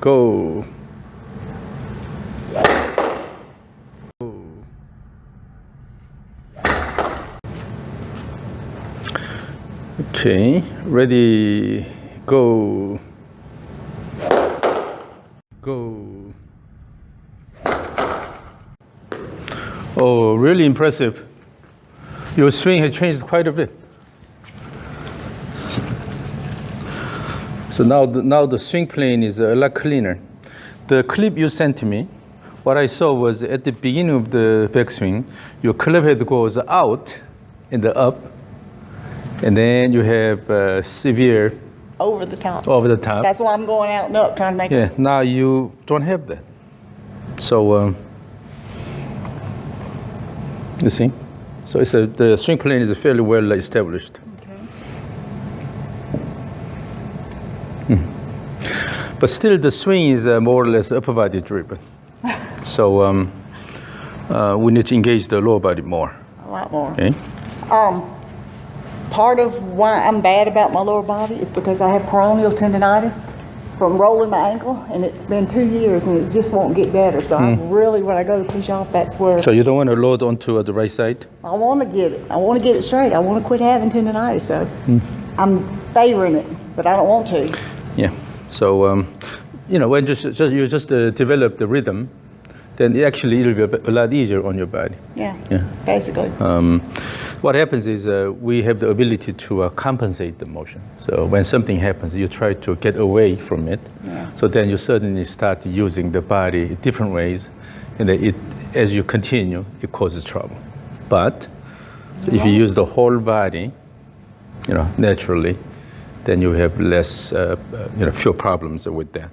Go. Okay, ready, go. Go. Oh, really impressive. Your swing has changed quite a bit. So now the swing plane is a lot cleaner. The clip you sent to me, what I saw was at the beginning of the backswing, your club head goes out and up, and then you have severe over the top. Over the top. That's why I'm going out and up trying to make it. Yeah, now you don't have that. So you see? So the swing plane is fairly well established. Okay. But still the swing is more or less upper body driven. So we need to engage the lower body more. A lot more. Okay. Part of why I'm bad about my lower body is because I have peroneal tendonitis from rolling my ankle, and it's been 2 years and it just won't get better. So I really, when I go to push off, that's where. So you don't want to load onto the right side? I want to get it. I want to get it straight. I want to quit having tendonitis. So I'm favoring it, but I don't want to. Yeah. So you know, when you just develop the rhythm, then actually it'll be a lot easier on your body. Yeah. Yeah. Basically. What happens is we have the ability to compensate the motion. So when something happens, you try to get away from it. Yeah. So then you suddenly start using the body in different ways, and then as you continue, it causes trouble. But if you use the whole body, you know, naturally, then you have less, fewer problems with that.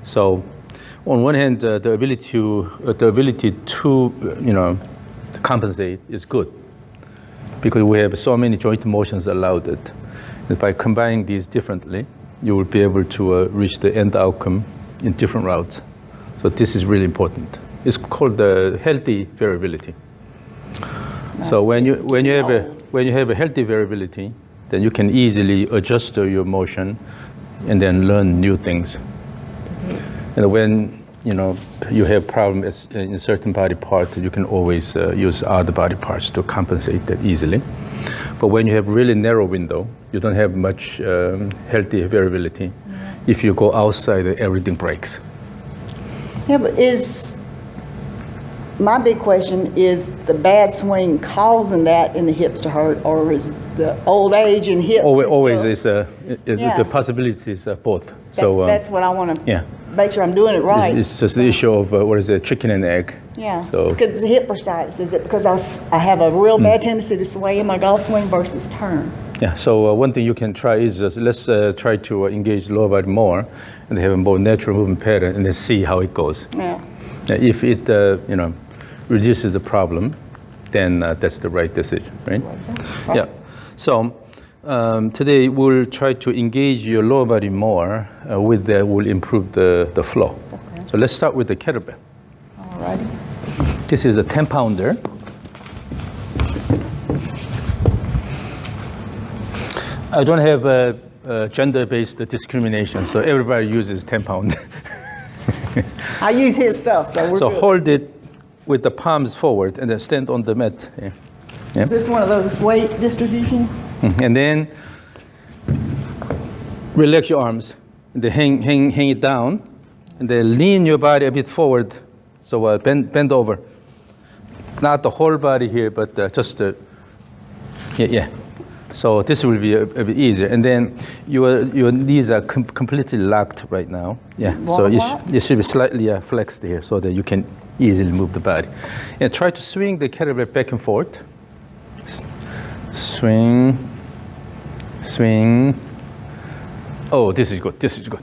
So on one hand, the ability to compensate is good, because we have so many joint motions allowed that by combining these differently, you will be able to reach the end outcome in different routes. So this is really important. It's called the healthy variability. So when you have a healthy variability, then you can easily adjust your motion and then learn new things. And when you have problems in certain body parts, you can always use other body parts to compensate that easily. But when you have really narrow window, you don't have much healthy variability. If you go outside, everything breaks. Yeah, but my big question is the bad swing causing that in the hips to hurt, or is the old age and hips? Always is the possibilities are both. That's what I want to make sure I'm doing it right. It's just the issue of chicken and egg. Yeah. So because the hip bursitis, is it because I have a real bad tendency to sway in my golf swing versus turn? Yeah. So one thing you can try is just let's try to engage the lower body more and have a more natural movement pattern, and then see how it goes. Yeah. If it reduces the problem, then that's the right decision, right? Yeah. So today we'll try to engage your lower body more. With that, will improve the flow. Okay. So let's start with the kettlebell. Alrighty. This is a 10-pounder. I don't have a gender-based discrimination, so everybody uses 10-pound. I use his stuff, so we're good. Hold it with the palms forward and then stand on the mat. Yeah. Yeah. Is this one of those weight distribution? And then relax your arms, and then hang it down, and then lean your body a bit forward. So bend over. Not the whole body here, but just yeah. So this will be a bit easier. And then your knees are completely locked right now. Yeah. So you should be slightly flexed here, so that you can easily move the body. And try to swing the kettlebell back and forth. Swing. Oh, this is good.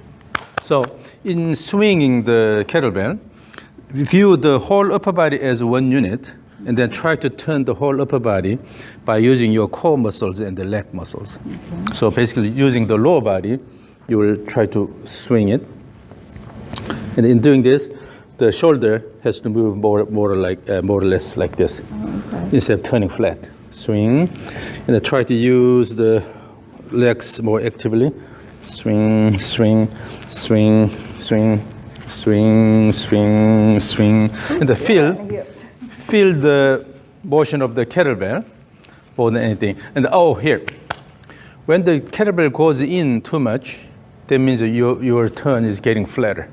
So in swinging the kettlebell, view the whole upper body as one unit, and then try to turn the whole upper body by using your core muscles and the leg muscles. Okay. So basically using the lower body, you will try to swing it. And in doing this, the shoulder has to move more or less like this, instead of turning flat. Swing, and then try to use the legs more actively. Swing. swing, swing, swing. And the feel the motion of the kettlebell more than anything. And oh, here, when the kettlebell goes in too much, that means that your turn is getting flatter.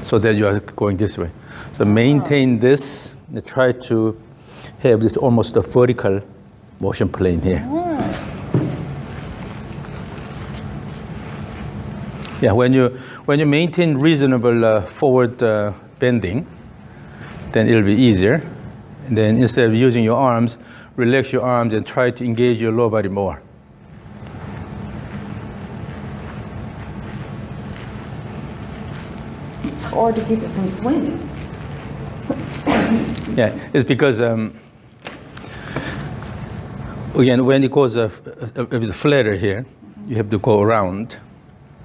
So that you are going this way. So maintain this, and try to have this almost a vertical motion plane here. Yeah, when you maintain reasonable forward bending, then it'll be easier. And then instead of using your arms, relax your arms and try to engage your lower body more. It's hard to keep it from swinging. Yeah, it's because again, when it goes a bit flatter here, you have to go around.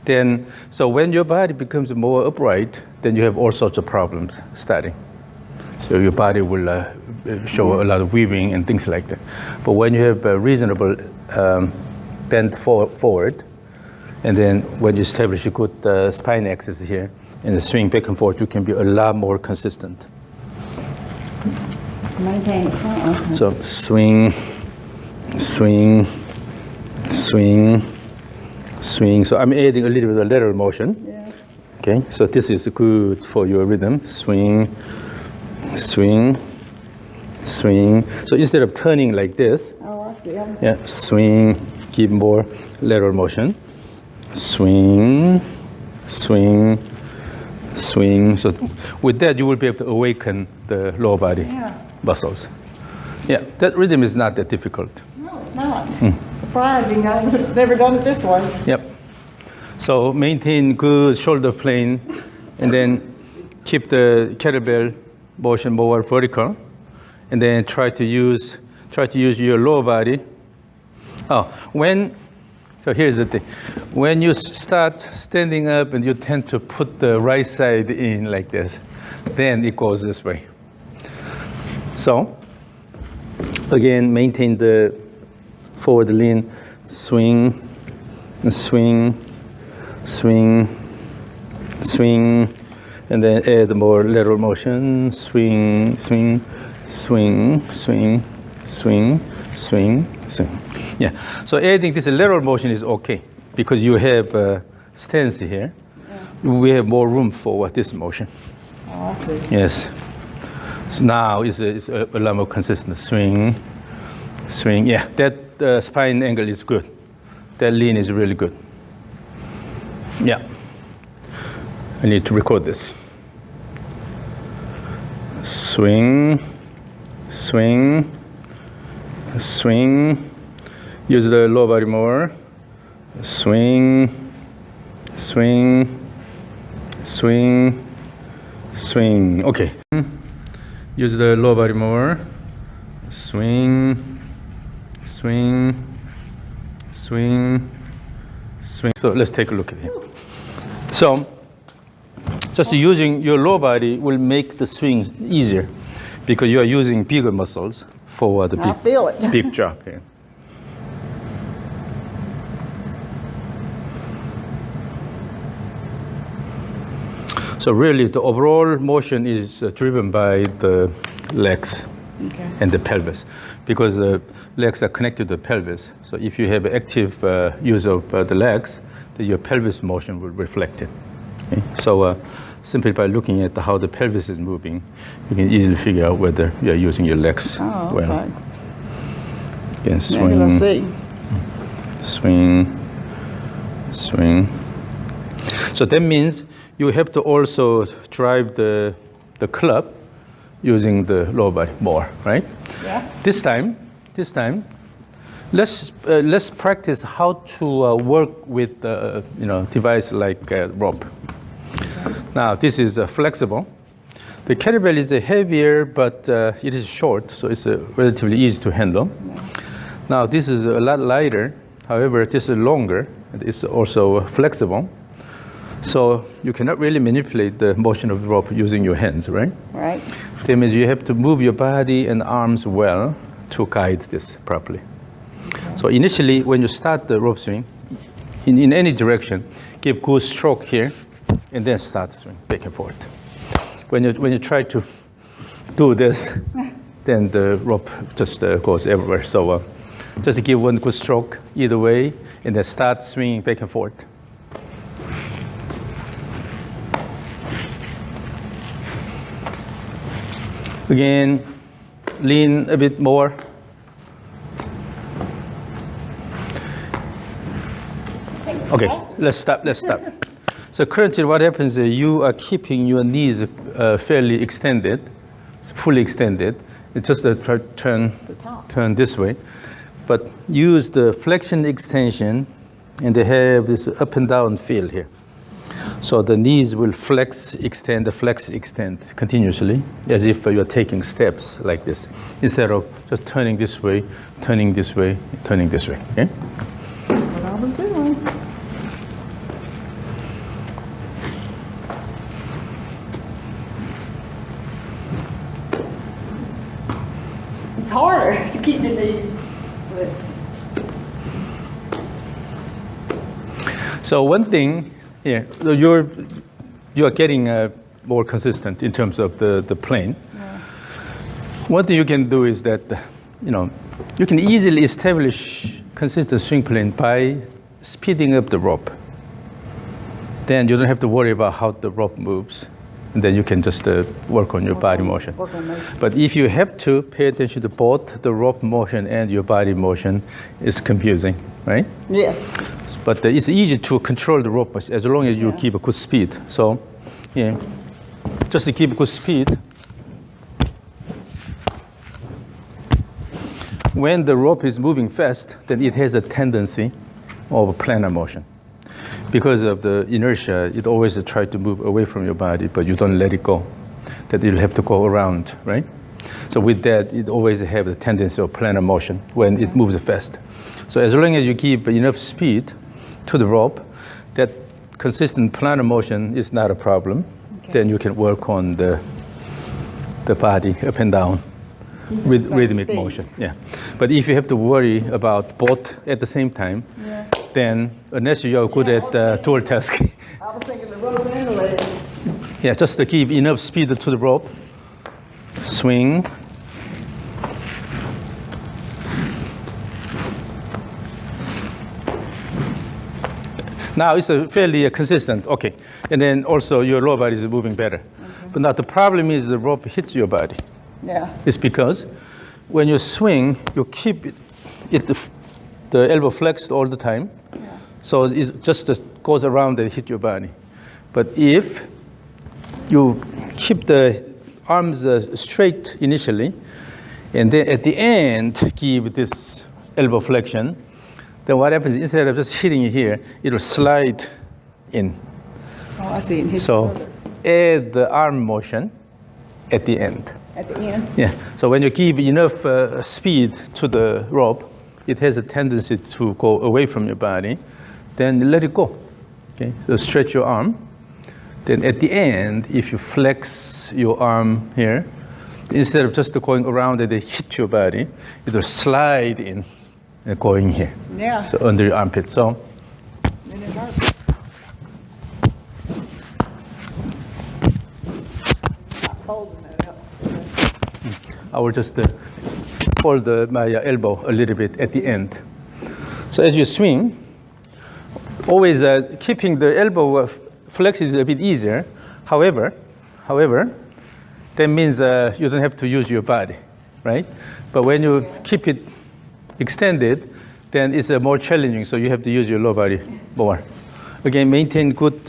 Then, so when your body becomes more upright, then you have all sorts of problems starting. So your body will show a lot of weaving and things like that. But when you have a reasonable bend forward, and then when you establish a good spine axis here, and the swing back and forth, you can be a lot more consistent. Maintain it. So swing, swing, swing, swing. So I'm adding a little bit of lateral motion. Yeah. Okay, so this is good for your rhythm. Swing, swing, swing. So instead of turning like this, Oh, I see. yeah, swing, give more lateral motion. Swing, swing, swing. So with that, you will be able to awaken the lower body muscles. Yeah, that rhythm is not that difficult. No, it's not. Surprising. I've never done it this way. Yep. So maintain good shoulder plane, and then keep the kettlebell motion more vertical, and then try to use your lower body. So here's the thing. When you start standing up and you tend to put the right side in like this, then it goes this way. So again, maintain the forward lean, swing, swing, swing, swing, and then add more lateral motion, swing, swing, swing, swing, swing, swing, swing. Yeah, so adding this lateral motion is okay because you have a stance here. Yeah. We have more room for this motion. Oh, I see. Yes. So now it's a lot more consistent. Swing, swing. Yeah, that spine angle is good. That lean is really good. Yeah. I need to record this. Swing, swing, swing. Use the lower body more. Swing, swing, swing, swing. Okay. Use the lower body more. Swing, swing, swing, swing. So let's take a look at it. So just using your lower body will make the swings easier because you are using bigger muscles for the I feel it. big jump here. So really, the overall motion is driven by the legs and the pelvis, because the legs are connected to the pelvis. So if you have active use of the legs, then your pelvis motion will reflect it. Okay? So simply by looking at how the pelvis is moving, you can easily figure out whether you are using your legs well. Again, swing, swing, swing. So that means you have to also drive the club using the lower body more, right? Yeah. This time, let's practice how to work with device like rope. Okay. Now this is flexible. The kettlebell is heavier, but it is short, so it's relatively easy to handle. Yeah. Now this is a lot lighter. However, this is longer. It's also flexible. So you cannot really manipulate the motion of the rope using your hands, right? Right. That means you have to move your body and arms well to guide this properly. Okay. So initially, when you start the rope swing, in any direction, give good stroke here, and then start to swing back and forth. When you try to do this, then the rope just goes everywhere. So just give one good stroke either way, and then start swinging back and forth. Again, lean a bit more. Okay, let's stop. So currently what happens is you are keeping your knees fairly extended, fully extended. It's just try to turn this way. But use the flexion extension, and they have this up and down feel here. So the knees will flex, extend continuously, as if you're taking steps like this, instead of just turning this way, turning this way, turning this way. Okay? That's what I was doing. It's harder to keep your knees flexed. So one thing, you are getting more consistent in terms of the plane. Yeah. One thing you can do is that, you can easily establish consistent swing plane by speeding up the rope. Then you don't have to worry about how the rope moves. And then you can just work on your body motion. But if you have to pay attention to both the rope motion and your body motion, it's confusing, right? Yes. But it's easy to control the rope as long as you keep a good speed. So, just to keep a good speed. When the rope is moving fast, then it has a tendency of a planar motion. Because of the inertia, it always tries to move away from your body, but you don't let it go. That you'll have to go around, right? So with that, it always have the tendency of planar motion when it moves fast. So as long as you keep enough speed to the rope, that consistent planar motion is not a problem. Okay. Then you can work on the body up and down with rhythmic motion. Yeah. But if you have to worry about both at the same time, then unless you are good at dual tasking. I was thinking the rope and the leg. Yeah, just to give enough speed to the rope. Swing. Now it's a fairly consistent, okay. And then also your lower body is moving better. Okay. But now the problem is the rope hits your body. Yeah. It's because when you swing, you keep the elbow flexed all the time. Yeah. So it just goes around and hit your body. But if you keep the arms straight initially, and then at the end give this elbow flexion, then what happens, instead of just hitting it here, it will slide in. Oh, I see. So add the arm motion at the end. At the end? Yeah. So when you give enough speed to the rope, it has a tendency to go away from your body. Then let it go. Okay. So stretch your arm. Then at the end, if you flex your arm here, instead of just going around and hit your body, it will slide in. Going here, so under your armpit. So, I will just fold my elbow a little bit at the end. So as you swing, always keeping the elbow flexed is a bit easier. However, that means you don't have to use your body, right? But when you keep it extended, then it's more challenging, so you have to use your lower body more. Again, maintain good,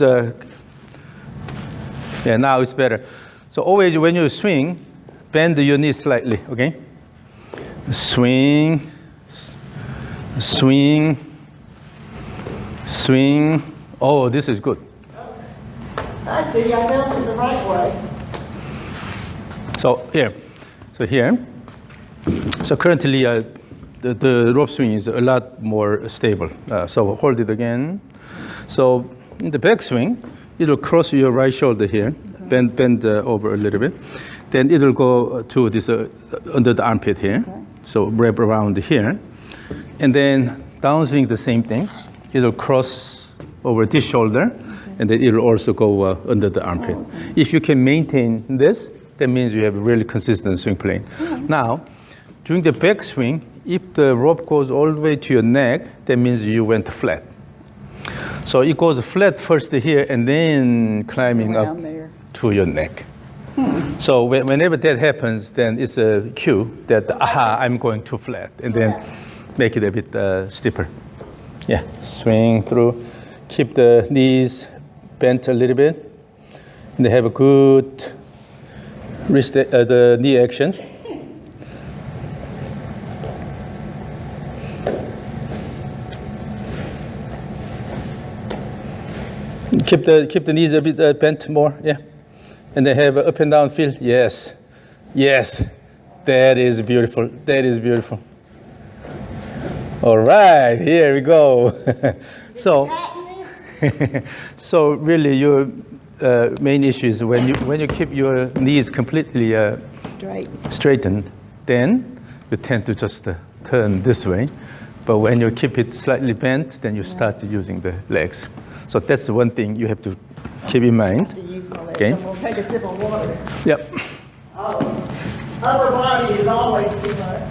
now it's better. So always when you swing, bend your knees slightly, okay? Swing, swing, swing. Oh, this is good. I see, I felt it the right way. So here. So currently, the rope swing is a lot more stable. So hold it again. So in the back swing, it'll cross your right shoulder here, bend over a little bit. Then it'll go to this under the armpit here. Okay. So wrap around here. And then downswing the same thing. It'll cross over this shoulder. Okay. and then it'll also go under the armpit. If you can maintain this, that means you have a really consistent swing plane. Now, during the backswing, if the rope goes all the way to your neck, that means you went flat. So it goes flat first here and then climbing up there to your neck. So whenever that happens, then it's a cue that, aha, I'm going too flat, and then make it a bit steeper. Yeah, swing through. Keep the knees bent a little bit, and they have a good wrist, the knee action. Keep the knees a bit bent more, yeah. And they have an up and down feel. Yes, yes, that is beautiful. That is beautiful. All right, here we go. So, so really, your main issue is when you keep your knees completely straightened, then you tend to just turn this way. But when you keep it slightly bent, then you start using the legs. So that's one thing you have to keep in mind. Okay. I'm gonna take a sip of water. Yep. Oh, upper body is always too much.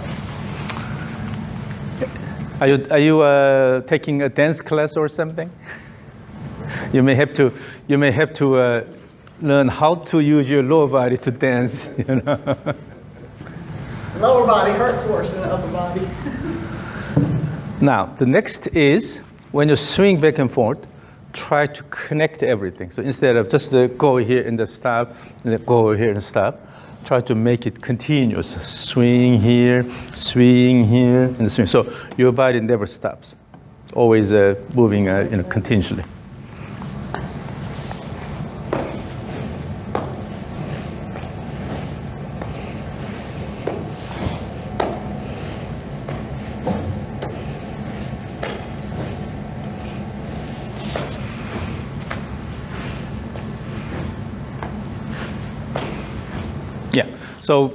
Are you taking a dance class or something? You may have to learn how to use your lower body to dance. You know. Lower body hurts worse than the upper body. Now the next is when you swing back and forth, try to connect everything. So instead of just go here and stop, and then go over here and stop, try to make it continuous. Swing here, and swing. So your body never stops, always moving continuously. Yeah. So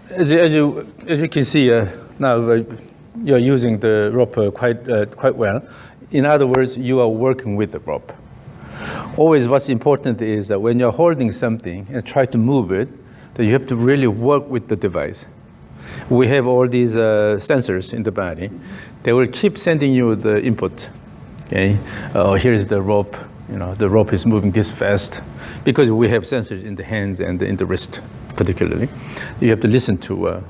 as you can see now, you're using the rope quite well. In other words, you are working with the rope. Always, what's important is that when you're holding something and try to move it, that you have to really work with the device. We have all these sensors in the body. They will keep sending you the input. Okay. Here's the rope. You know, the rope is moving this fast because we have sensors in the hands and in the wrist, particularly. You have to listen to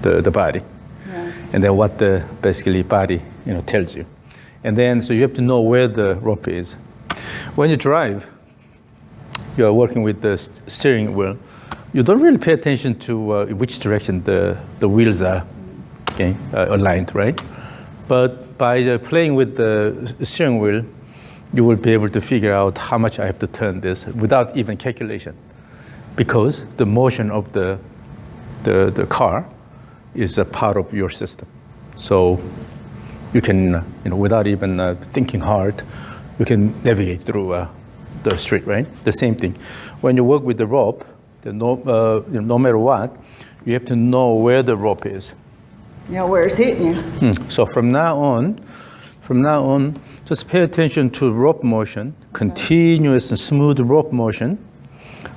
the body, and then what the basically body tells you, and then so you have to know where the rope is. When you drive, you are working with the steering wheel. You don't really pay attention to which direction the wheels are aligned, right? But by playing with the steering wheel, you will be able to figure out how much I have to turn this without even calculation, because the motion of the car is a part of your system. So you can, without even thinking hard, you can navigate through the street, right? The same thing. When you work with the rope, no matter what, you have to know where the rope is. Where it's hitting you. So from now on, just pay attention to rope motion, continuous and smooth rope motion.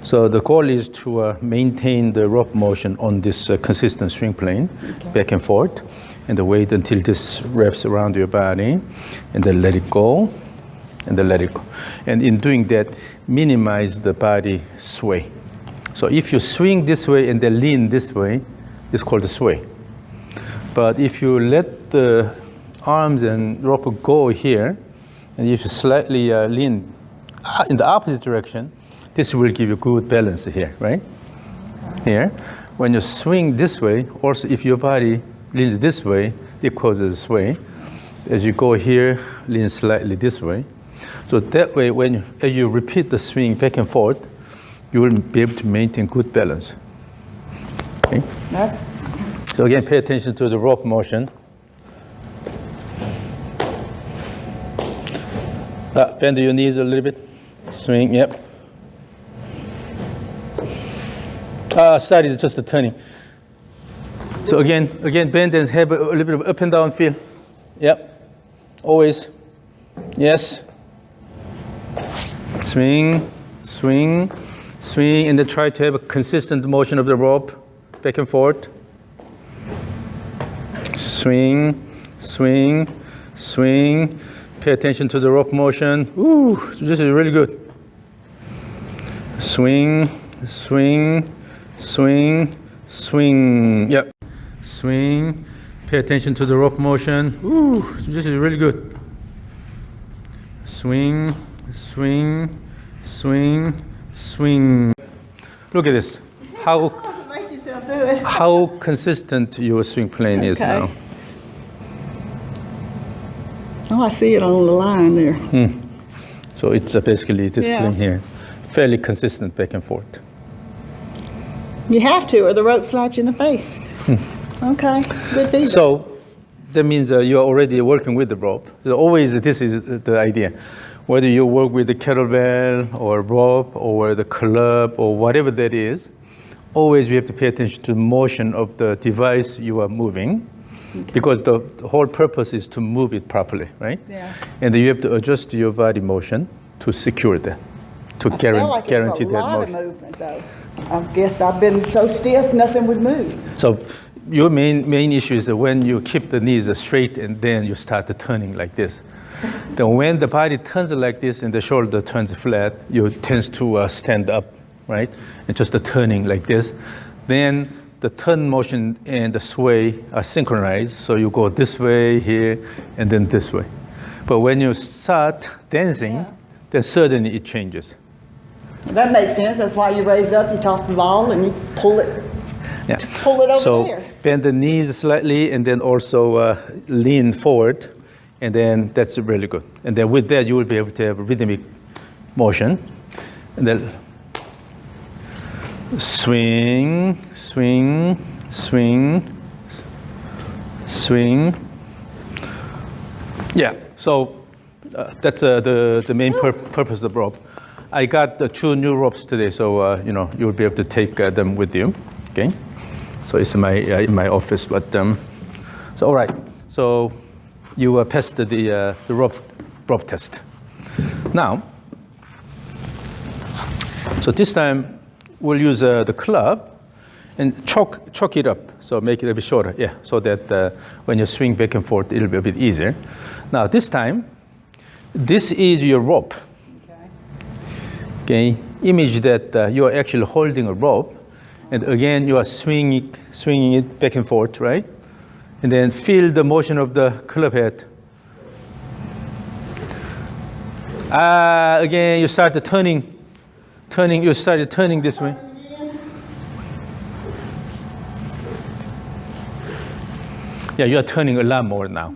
So the goal is to maintain the rope motion on this consistent swing plane, back and forth, and then wait until this wraps around your body, and then let it go, and then let it go. And in doing that, minimize the body sway. So if you swing this way and then lean this way, it's called a sway. But if you let the arms and rope go here, and if you slightly lean in the opposite direction, this will give you good balance here, right? Here. When you swing this way, also if your body leans this way, it causes sway. As you go here, lean slightly this way. So that way, as you repeat the swing back and forth, you will be able to maintain good balance. Okay? So again, pay attention to the rope motion. Bend your knees a little bit. Swing, yep. Sorry, it's just a turning. So again, bend and have a little bit of up and down feel. Yep. Always. Yes. Swing, swing, swing, and then try to have a consistent motion of the rope, back and forth. Swing, swing, swing. Pay attention to the rope motion. Ooh, this is really good. Swing, swing, swing, swing. Yep. Swing. Pay attention to the rope motion. Ooh, this is really good. Swing, swing, swing, swing. Look at this. Make yourself do it. How consistent your swing plane is now. Oh, I see it on the line there. So it's basically this plane here. Fairly consistent back and forth. You have to, or the rope slaps you in the face. Okay, good feedback. So that means you are already working with the rope. So always, this is the idea. Whether you work with the kettlebell or rope or the club or whatever that is, always you have to pay attention to the motion of the device you are moving. Okay. Because the whole purpose is to move it properly, right? Yeah. And then you have to adjust your body motion to secure that, to guarantee that motion. A lot of movement, though. I guess I've been so stiff, nothing would move. So your main issue is that when you keep the knees straight and then you start turning like this. Then when the body turns like this and the shoulder turns flat, you tend to stand up, right? And just the turning like this. Then the turn motion and the sway are synchronized. So you go this way here and then this way. But when you start dancing, then suddenly it changes. That makes sense. That's why you raise up, you top the ball, and you pull it. Yeah. Pull it over so there. Bend the knees slightly and then also lean forward. And then that's really good. And then with that, you will be able to have a rhythmic motion. And then swing, swing, swing, swing. Yeah, so that's the main purpose of the rope. I got the 2 new ropes today, so you'll be able to take them with you. Okay, so it's in my office. But so all right, so you passed the rope test. Now, so this time we'll use the club and choke it up. So make it a bit shorter, so that when you swing back and forth, it'll be a bit easier. Now this time, this is your rope. Okay, image that you are actually holding a rope, and again you are swinging it back and forth, right? And then feel the motion of the club head. Again, you start turning. You started turning this way. Yeah, you are turning a lot more now.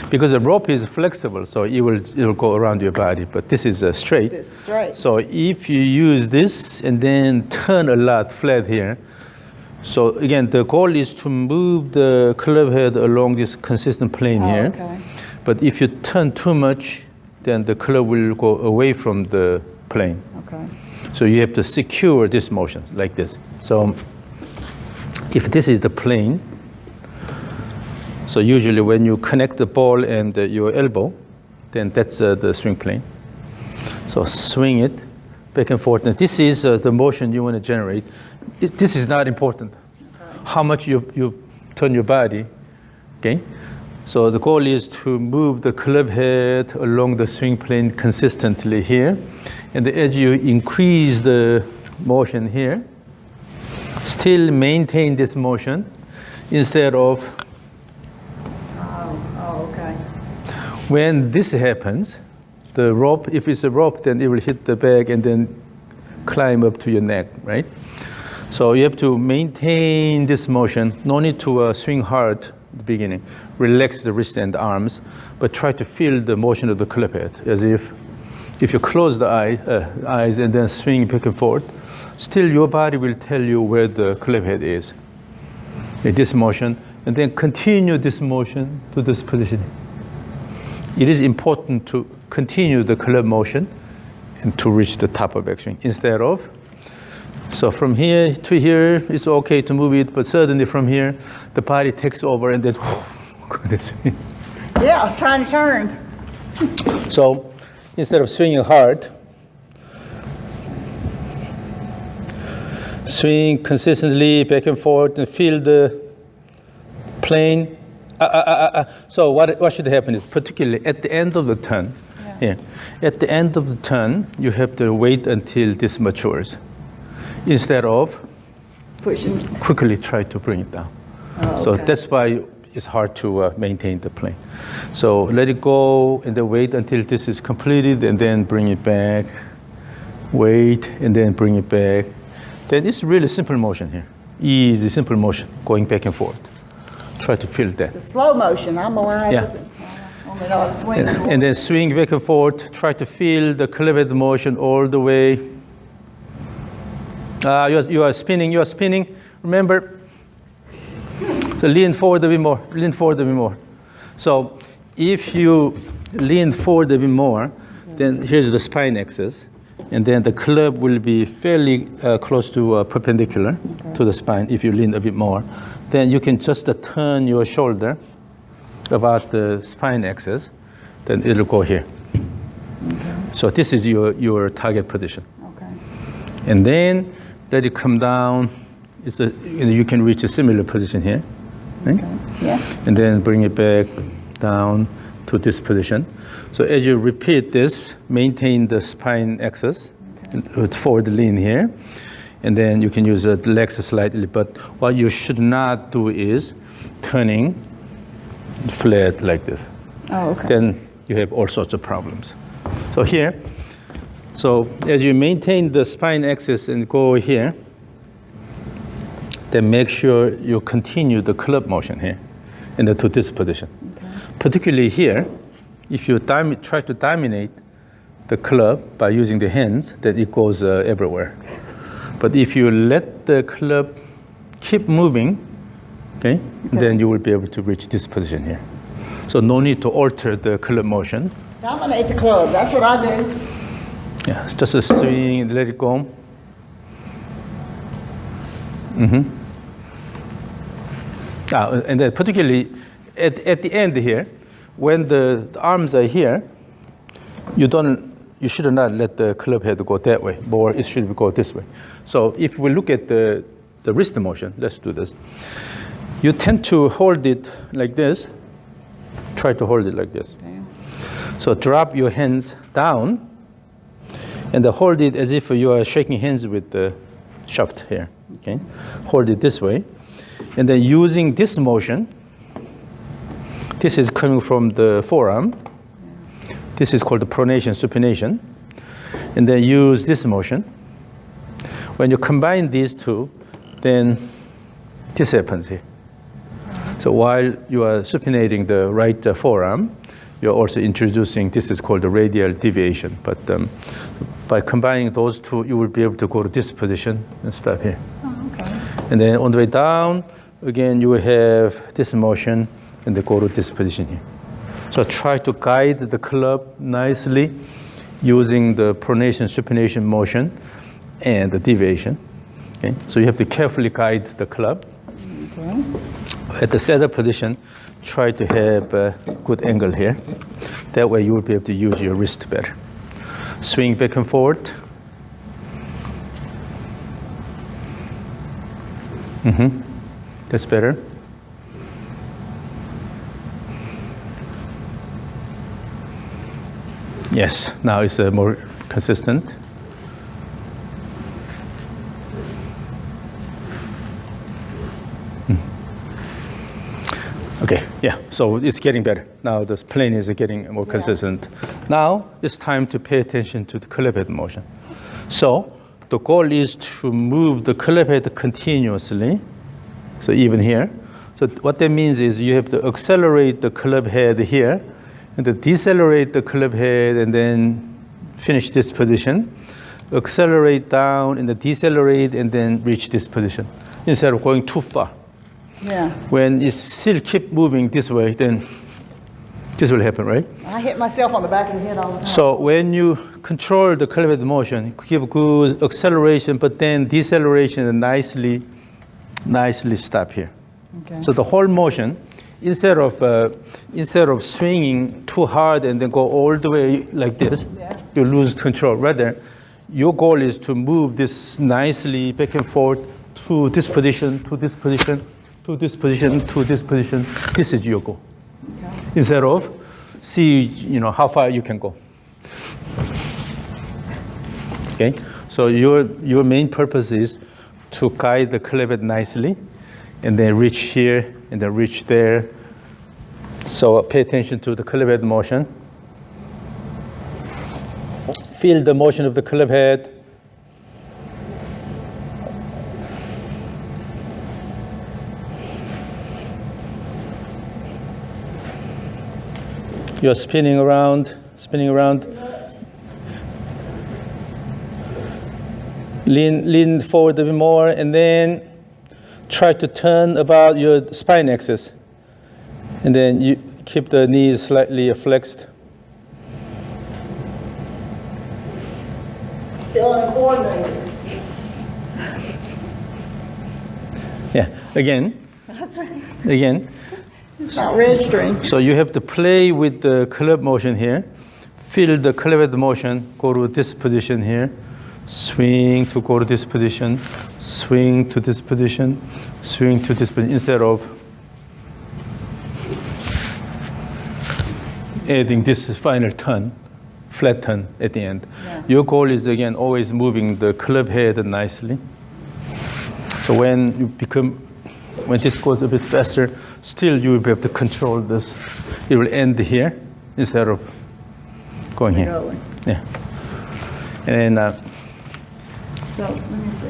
Because the rope is flexible, so it will go around your body. But this is straight. It's straight. So if you use this and then turn a lot flat here, so again, the goal is to move the club head along this consistent plane here. Okay. But if you turn too much, then the club will go away from the plane. Okay. So you have to secure this motion like this. So if this is the plane, so usually when you connect the ball and your elbow, then that's the swing plane. So swing it back and forth. And this is the motion you want to generate. This is not important. Okay. How much you turn your body, okay? So the goal is to move the club head along the swing plane consistently here. And as you increase the motion here, still maintain this motion instead of okay. When this happens, the rope, if it's a rope, then it will hit the bag and then climb up to your neck, right? So you have to maintain this motion. No need to swing hard at the beginning. Relax the wrist and arms, but try to feel the motion of the club head, as if you close the eyes and then swing back and forth, still your body will tell you where the club head is. With this motion, and then continue this motion to this position. It is important to continue the club motion and to reach the top of backswing instead of. So from here to here, it's okay to move it, but suddenly from here, the body takes over and then, yeah, I'm trying to turn. So instead of swinging hard, Swing consistently back and forth and feel the plane. So what should happen is, particularly at the end of the turn, here, at the end of the turn, you have to wait until this matures, instead of Pushing. quickly try to bring it down. So that's why it's hard to maintain the plane. So let it go and then wait until this is completed and then bring it back. Wait and then bring it back. Then it's really simple motion here. Easy, simple motion, going back and forth. Try to feel that. It's a slow motion. I'm alive. Yeah. Only know how to swing. And then swing back and forth. Try to feel the club head motion all the way. You are spinning. Remember, so lean forward a bit more. So if you lean forward a bit more, then here's the spine axis, and then the club will be fairly close to perpendicular to the spine. If you lean a bit more, then you can just turn your shoulder about the spine axis, then it'll go here. So this is your target position. And then let it come down. You can reach a similar position here. Right? And then bring it back down to this position. So as you repeat this, maintain the spine axis, forward lean here, and then you can use the legs slightly, but what you should not do is turning flat like this. Then you have all sorts of problems. So here, so as you maintain the spine axis and go here, then make sure you continue the club motion here and to this position. Particularly here, if you try to dominate the club by using the hands, then it goes everywhere. But if you let the club keep moving, then you will be able to reach this position here. So no need to alter the club motion. Dominate the club, that's what I do. Yeah, it's just a swing and let it go. And then particularly at the end here, when the arms are here, you should not let the club head go that way, or it should go this way. So if we look at the wrist motion, let's do this. You tend to hold it like this. Try to hold it like this. So drop your hands down and hold it as if you are shaking hands with the shaft here. Hold it this way. And then using this motion, this is coming from the forearm. This is called the pronation, supination. And then use this motion. When you combine these two, then this happens here. So while you are supinating the right forearm, you're also introducing, this is called the radial deviation. But by combining those two, you will be able to go to this position and stop here. And then on the way down, again, you will have this motion and then go to this position here. So try to guide the club nicely using the pronation, supination motion and the deviation. So you have to carefully guide the club. At the setup position, try to have a good angle here. That way you will be able to use your wrist better. Swing back and forth. That's better. Yes, now it's more consistent. Okay, yeah, so it's getting better. Now this plane is getting more consistent. Now it's time to pay attention to the club head motion. So the goal is to move the club head continuously. So even here. So what that means is you have to accelerate the club head here and then decelerate the club head and then finish this position. Accelerate down and then decelerate and then reach this position instead of going too far. When you still keep moving this way, then this will happen, right? I hit myself on the back of the head all the time. So when you control the club head motion, keep good acceleration, but then deceleration and nicely stop here. So the whole motion, instead of swinging too hard and then go all the way like this, you lose control. Rather, your goal is to move this nicely back and forth to this position, to this position, to this position, to this position. This is your goal. Okay. Instead of see, how far you can go. Okay. So your main purpose is to guide the club head nicely, and then reach here, and then reach there. So pay attention to the club head motion. Feel the motion of the club head. You're spinning around, spinning around. Lean forward a bit more, and then try to turn about your spine axis. And then you keep the knees slightly flexed. Feeling coordinated. Yeah, again. It's not registering. So you have to play with the club motion here. Feel the club head motion, go to this position here. Swing to go to this position, swing to this position, swing to this position, instead of adding this final turn, flat turn at the end. Yeah. Your goal is, again, always moving the club head nicely. So when this goes a bit faster, still you will be able to control this. It will end here instead of going here. Rolling. Yeah. And then, so let me see.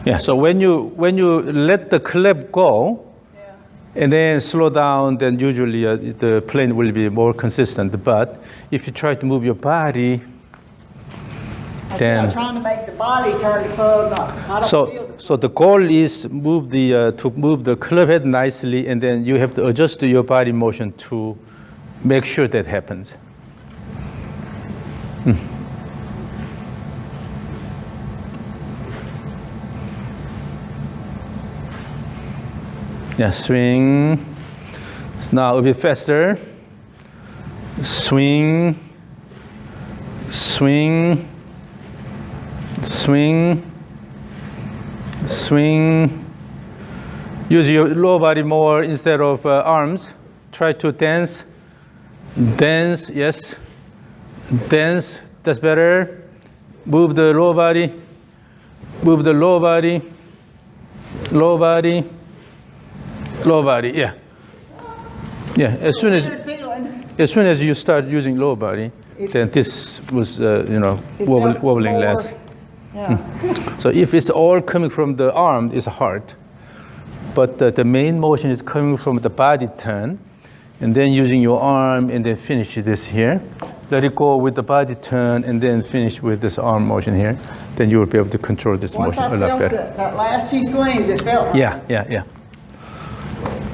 Yeah, so when you let the club go, yeah, and then slow down, then usually the plane will be more consistent. But if you try to move your body, then I'm trying to make the body turn the club. So the goal is to move the club head nicely, and then you have to adjust your body motion to make sure that happens. Yeah, swing. Now a bit faster. Swing, swing, swing, swing. Use your lower body more instead of arms. Try to dance. Dance, yes. Dance, that's better. Move the lower body. Move the lower body. Lower body. Lower body, yeah. Yeah, as soon as you start using lower body, then this was, wobbling less. Yeah. So if it's all coming from the arm, it's hard. But the main motion is coming from the body turn, and then using your arm, and then finish this here. Let it go with the body turn, and then finish with this arm motion here. Then you will be able to control this motion a lot better. That last few swings, it felt like. Yeah.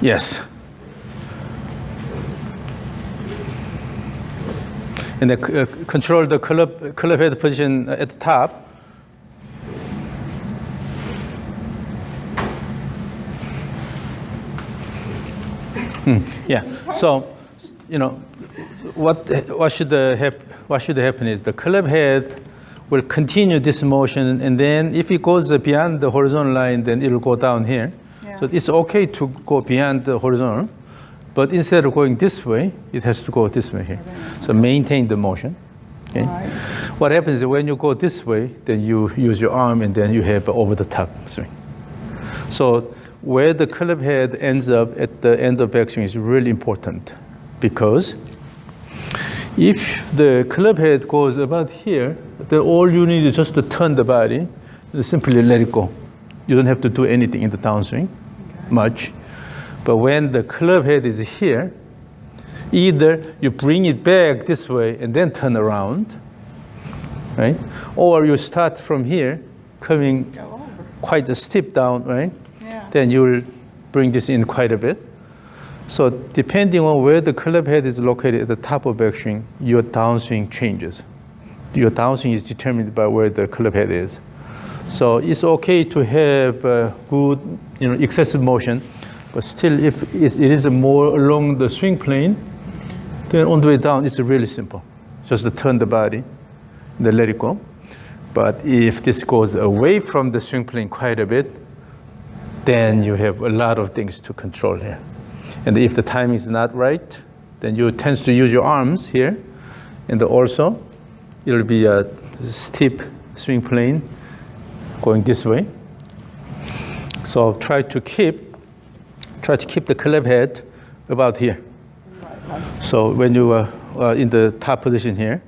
Yes. And then control the club head position at the top. Yeah. So, what should happen is the club head will continue this motion, and then if it goes beyond the horizontal line, then it will go down here. Yeah. So it's okay to go beyond the horizontal, but instead of going this way, it has to go this way here. So maintain the motion. Okay. Right. What happens is when you go this way, then you use your arm, and then you have over the top swing. So where the club head ends up at the end of backswing is really important, because if the club head goes about here, then all you need is just to turn the body, and simply let it go. You don't have to do anything in the downswing, much. But when the club head is here, either you bring it back this way and then turn around, right? Or you start from here, coming quite a steep down, right? Yeah. Then you'll bring this in quite a bit. So depending on where the club head is located at the top of backswing, your downswing changes. Your downswing is determined by where the club head is. So it's okay to have good, excessive motion, but still, if it is more along the swing plane, Then on the way down, it's really simple. Just to turn the body, then let it go. But if this goes away from the swing plane quite a bit, then you have a lot of things to control here. And if the timing is not right, then you tend to use your arms here. And also, it'll be a steep swing plane going this way. So try to keep the club head about here. So when you are in the top position here,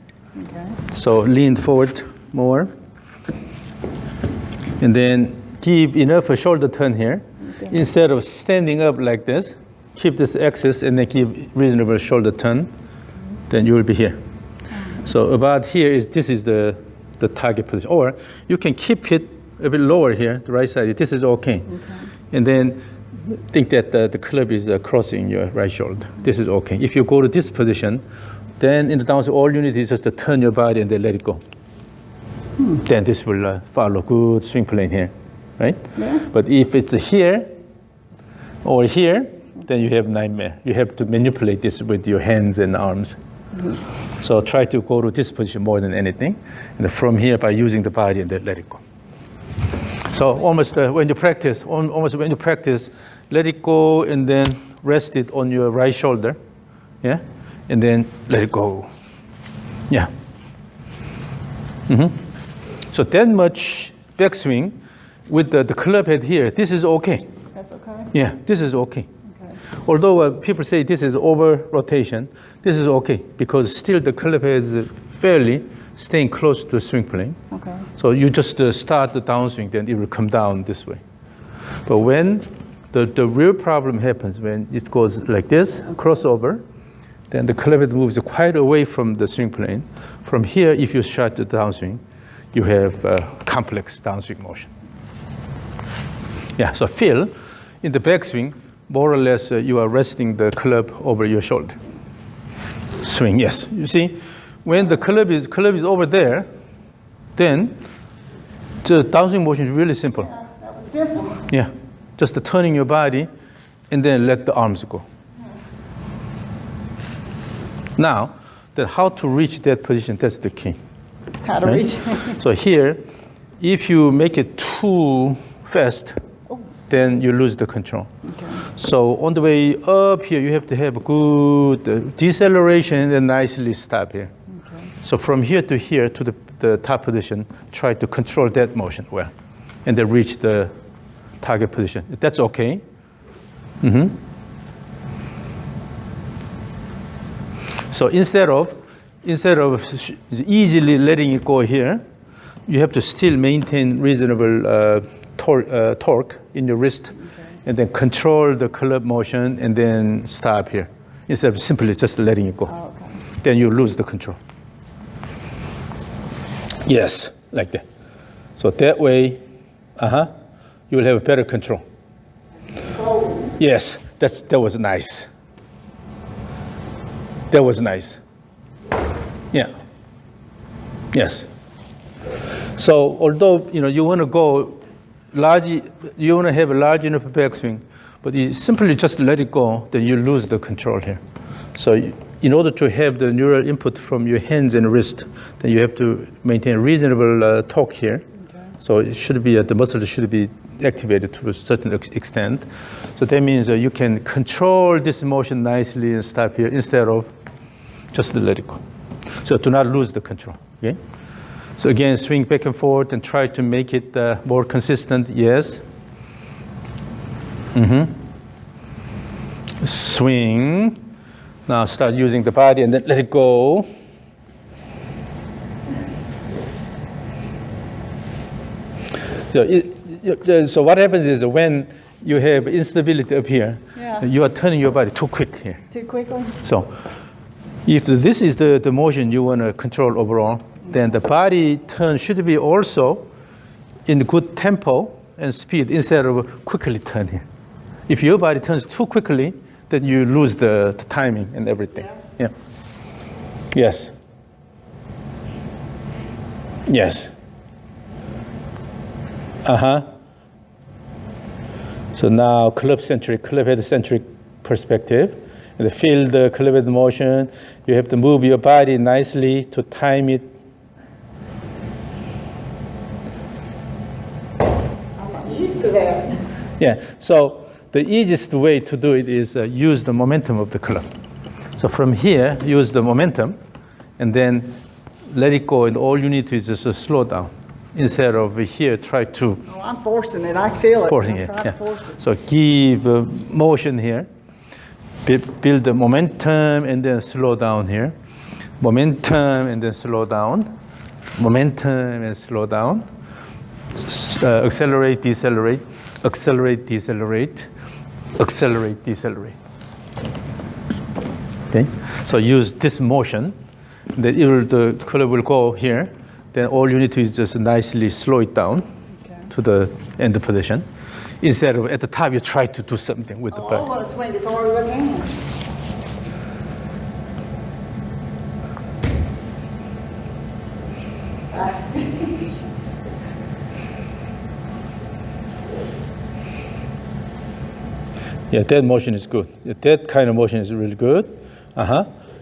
so lean forward more. And then keep enough a shoulder turn here. Instead of standing up like this, keep this axis and then keep reasonable shoulder turn, then you will be here. So about here this is the target position. Or you can keep it a bit lower here, the right side. This is okay. And then think that the club is crossing your right shoulder. This is okay. If you go to this position, then in the downswing, all you need is just to turn your body and then let it go. Then this will follow good swing plane here, right? Yeah. But if it's here or here, then you have nightmare. You have to manipulate this with your hands and arms. So try to go to this position more than anything. And from here, by using the body and then let it go. So almost when you practice, let it go and then rest it on your right shoulder, yeah, and then let it go, yeah. So that much backswing with the club head here, this is okay. That's okay? Yeah, this is okay. Although people say this is over rotation, this is okay because still the club head is fairly staying close to the swing plane. Okay. So you just start the downswing, then it will come down this way. But when the real problem happens, when it goes like this, crossover, then the club head moves quite away from the swing plane. From here, if you start the downswing, you have complex downswing motion. Yeah, so feel in the backswing, more or less you are resting the club over your shoulder. Swing, yes. You see, when the club is over there, then the downswing motion is really simple. Yeah, that was simple. Yeah, just turning your body and then let the arms go. Now, then how to reach that position, that's the key. How to right? reach. So here, if you make it too fast, then you lose the control. Okay. So on the way up here, you have to have a good deceleration and then nicely stop here. Okay. So from here to here to the top position, try to control that motion well, and then reach the target position. That's okay. So instead of easily letting it go here, you have to still maintain reasonable torque in your wrist, and then control the club motion and then stop here, instead of simply just letting it go. Oh, okay. Then you lose the control. Yes, like that. So that way, you will have a better control. Oh. Yes, that was nice. That was nice. Yeah. Yes. So although you want to go large, you want to have a large enough backswing, but you simply just let it go, then you lose the control here. So in order to have the neural input from your hands and wrist, then you have to maintain reasonable torque here. Okay. So it should be the muscle should be activated to a certain extent. So that means you can control this motion nicely and stop here instead of just let it go. So do not lose the control. Okay. So again, swing back and forth and try to make it more consistent. Yes. Swing. Now start using the body and then let it go. So what happens is when you have instability up here, you are turning your body too quick here. Too quickly? So if this is the motion you want to control overall, then the body turn should be also in good tempo and speed instead of quickly turning. If your body turns too quickly, then you lose the timing and everything. Yeah. Yes. Yes. So now club head centric perspective. And feel the club head motion. You have to move your body nicely to time it. I'm not used to that. Yeah, so the easiest way to do it is use the momentum of the club. So from here, use the momentum, and then let it go, and all you need to is just slow down. Instead of here, try to... Oh, I'm forcing it. I feel it. Forcing I'm it, trying yeah. to force it. So give motion here. Build the momentum, and then slow down here. Momentum, and then slow down. Momentum, and slow down. Accelerate, decelerate. Accelerate, decelerate. Accelerate, decelerate. Okay, so use this motion. The club will go here. Then all you need to is just nicely slow it down to the end position. Instead of at the top, you try to do something with the body. I want to swing as hard as I can. Yeah, that motion is good. Yeah, that kind of motion is really good.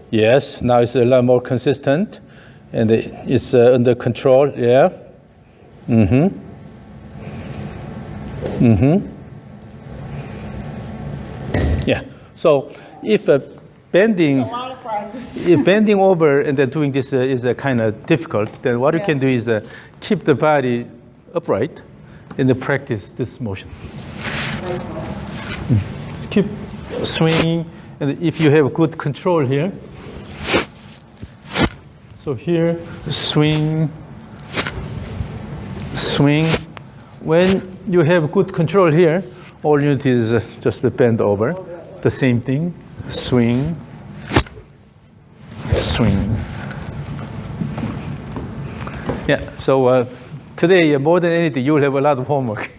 Yes, now it's a lot more consistent, and it's under control. Yeah. Yeah. So if bending, A lot of practice. if bending over and then doing this is kind of difficult, then what you can do is keep the body upright and then practice this motion. Keep swinging, and if you have good control here, so here, swing, swing. When you have good control here, all you need is just bend over. The same thing, swing, swing. Yeah, so today, more than anything, you will have a lot of homework.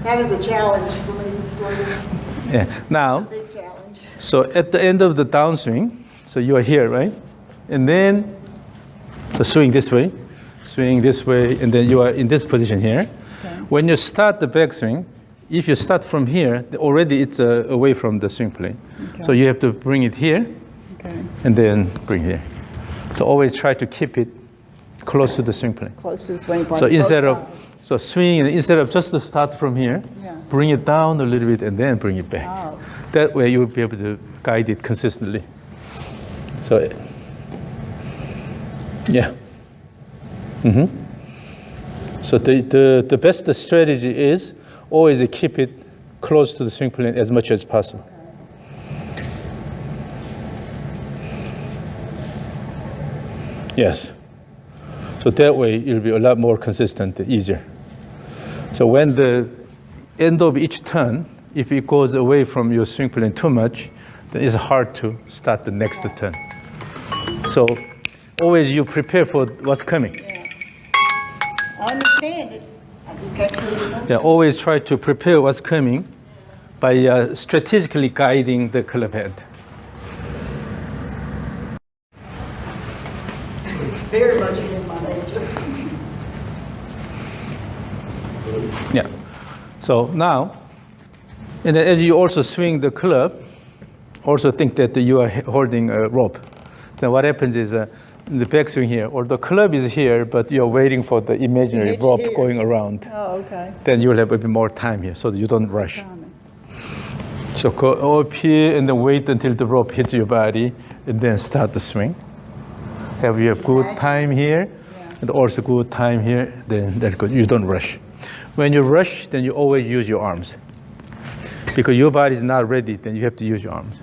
That is a challenge for me. Yeah. Now, Big challenge. so at the end of the downswing, so you are here, right? And then, so swing this way, and then you are in this position here. Okay. When you start the backswing, if you start from here, already it's away from the swing plane. Okay. So you have to bring it here, Okay. and then bring it here. So always try to keep it close to the swing plane. Close to the swing plane. So instead Both of, sides. so swing, and instead of just to start from here, Yeah. bring it down a little bit and then bring it back. Oh. That way you will be able to guide it consistently. So, yeah. So the best strategy is always keep it close to the swing plane as much as possible. Yes. So that way it'll be a lot more consistent, easier. So when the end of each turn, if it goes away from your swing plane too much, then it's hard to start the next turn. So always you prepare for what's coming. Yeah. I understand it. I just can't put it in. Yeah, always try to prepare what's coming by strategically guiding the club head. Very much against my nature. Yeah. So now, and then as you also swing the club, also think that you are holding a rope. Then what happens is in the backswing here, or the club is here, but you're waiting for the imaginary hit you rope here. going around. Oh, okay. Then you will have a bit more time here, so that you don't rush. Timing. So go up here and then wait until the rope hits your body, and then start the swing. Have you have good time here, and also good time here, then that's good. You don't rush. When you rush, then you always use your arms. Because your body is not ready, then you have to use your arms.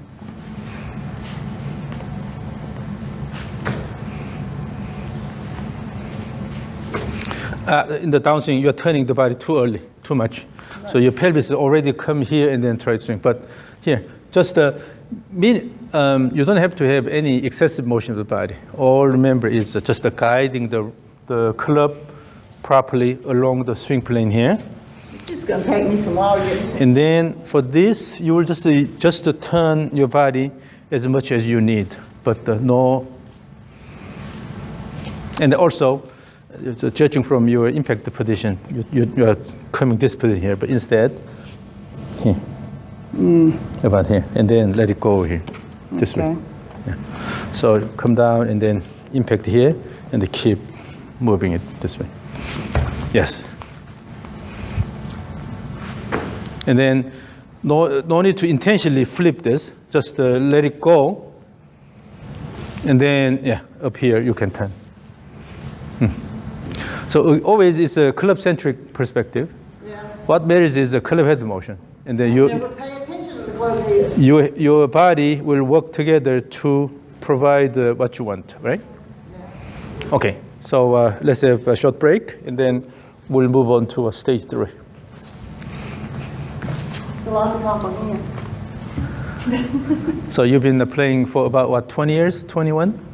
In the downswing, you're turning the body too early, too much. So your pelvis already come here and then try to swing. But here, just you don't have to have any excessive motion of the body. All remember is just guiding the club properly along the swing plane here. It's just going to take me some while to get. And then for this, you will just turn your body as much as you need, but no And also, so judging from your impact position, you are coming this position here, but instead, here, about here, and then let it go here, this way. Yeah. So come down and then impact here, and then keep moving it this way. Yes. And then no need to intentionally flip this, just let it go. And then, yeah, up here you can turn. So always it's a club-centric perspective. Yeah. What matters is a club head motion. And then never pay attention to the club head. Your body will work together to provide what you want, right? Yeah. Okay, so let's have a short break, and then we'll move on to stage 3. A lot to comprehend. So you've been playing for about, what, 20 years, 21?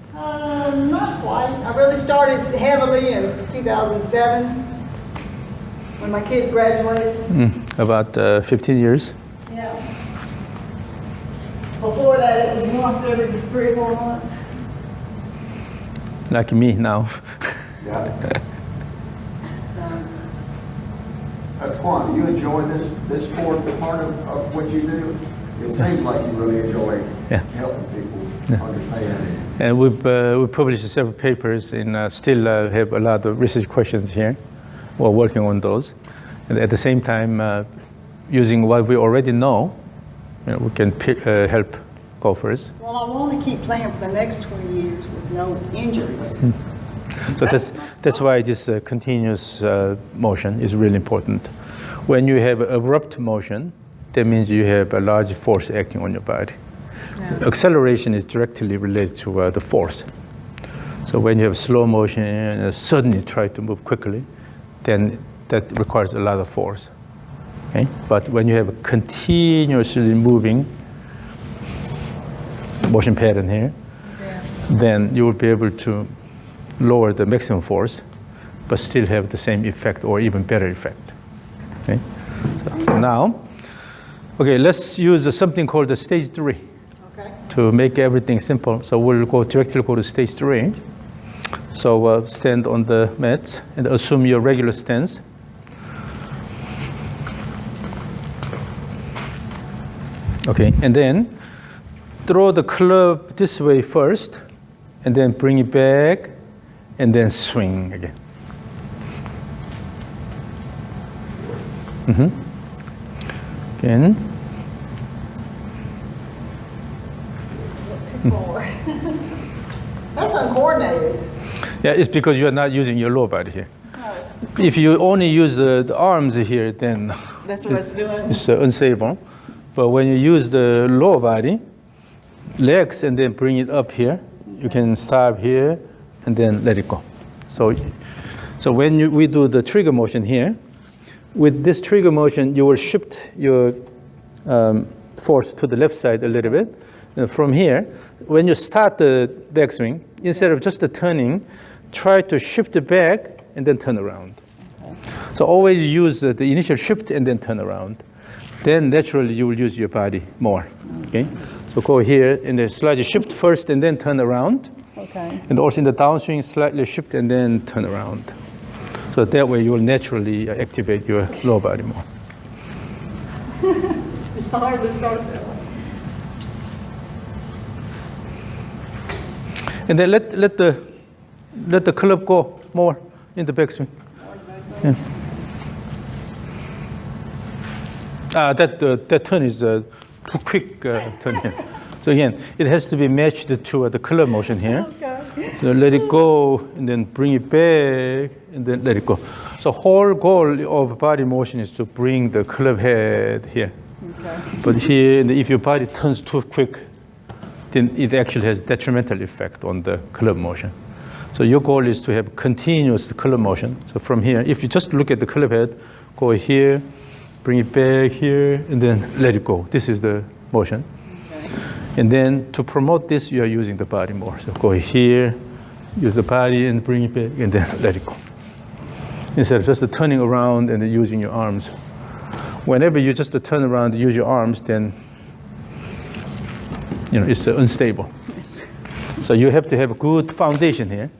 Not quite. I really started heavily in 2007 when my kids graduated. About 15 years. Yeah. Before that, it was once every 3 or 4 months. Like me now. Yeah. Kwon, you enjoy this sport, the part of what you do? It seems like you really enjoy helping people understand. And we've published several papers and still have a lot of research questions here. We're working on those. And at the same time, using what we already know, we can help golfers. Well, I want to keep playing for the next 20 years with no injuries. So that's why this continuous motion is really important. When you have abrupt motion, that means you have a large force acting on your body. Yeah. Acceleration is directly related to the force. So when you have slow motion and suddenly try to move quickly, then that requires a lot of force. Okay? But when you have a continuously moving motion pattern here, then you will be able to lower the maximum force, but still have the same effect or even better effect. Okay? So now, okay, let's use something called the stage 3 to make everything simple. So we'll directly go to stage 3. So stand on the mats and assume your regular stance. Okay, and then throw the club this way first, and then bring it back, and then swing again. Again. That's uncoordinated. Yeah, it's because you are not using your lower body here. Oh. If you only use the arms here, then that's what it's doing. It's unstable. But when you use the lower body, legs, and then bring it up here, you can stop here and then let it go. So when we do the trigger motion here, with this trigger motion, you will shift your force to the left side a little bit. And from here, when you start the backswing, instead of just the turning, try to shift it back and then turn around. Okay. So always use the initial shift and then turn around. Then naturally you will use your body more. Okay? So go here and then slightly shift first and then turn around. Okay. And also in the downswing, slightly shift and then turn around. So that way you will naturally activate your lower body more. It's hard to start that way. And then let the club go more in the backswing. Yeah. That turn is too quick turn here. So again, it has to be matched to the club motion here. Okay. So let it go, and then bring it back, and then let it go. So whole goal of body motion is to bring the club head here. Okay. But here, if your body turns too quick, then it actually has detrimental effect on the club motion. So your goal is to have continuous club motion. So from here, if you just look at the club head, go here, bring it back here, and then let it go. This is the motion. Okay. And then to promote this, you are using the body more. So go here, use the body, and bring it back, and then let it go. Instead of just turning around and using your arms. Whenever you just turn around and use your arms, then it's unstable. So you have to have a good foundation here.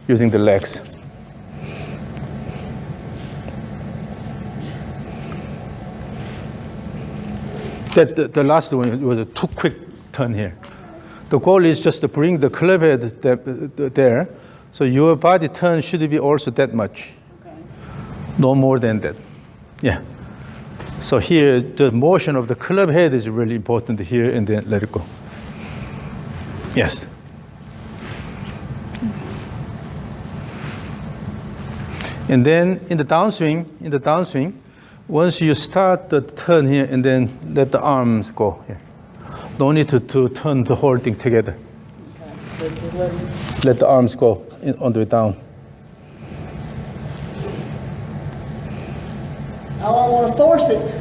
using the legs. The last one was a too quick turn here. The goal is just to bring the club head there, so your body turn should be also that much. Okay. No more than that. Yeah. So here, the motion of the club head is really important here, and then let it go. Yes. And then in the downswing, once you start the turn here, and then let the arms go here. No need to turn the whole thing together. Okay. So let the arms go on the way down. I don't want to force it.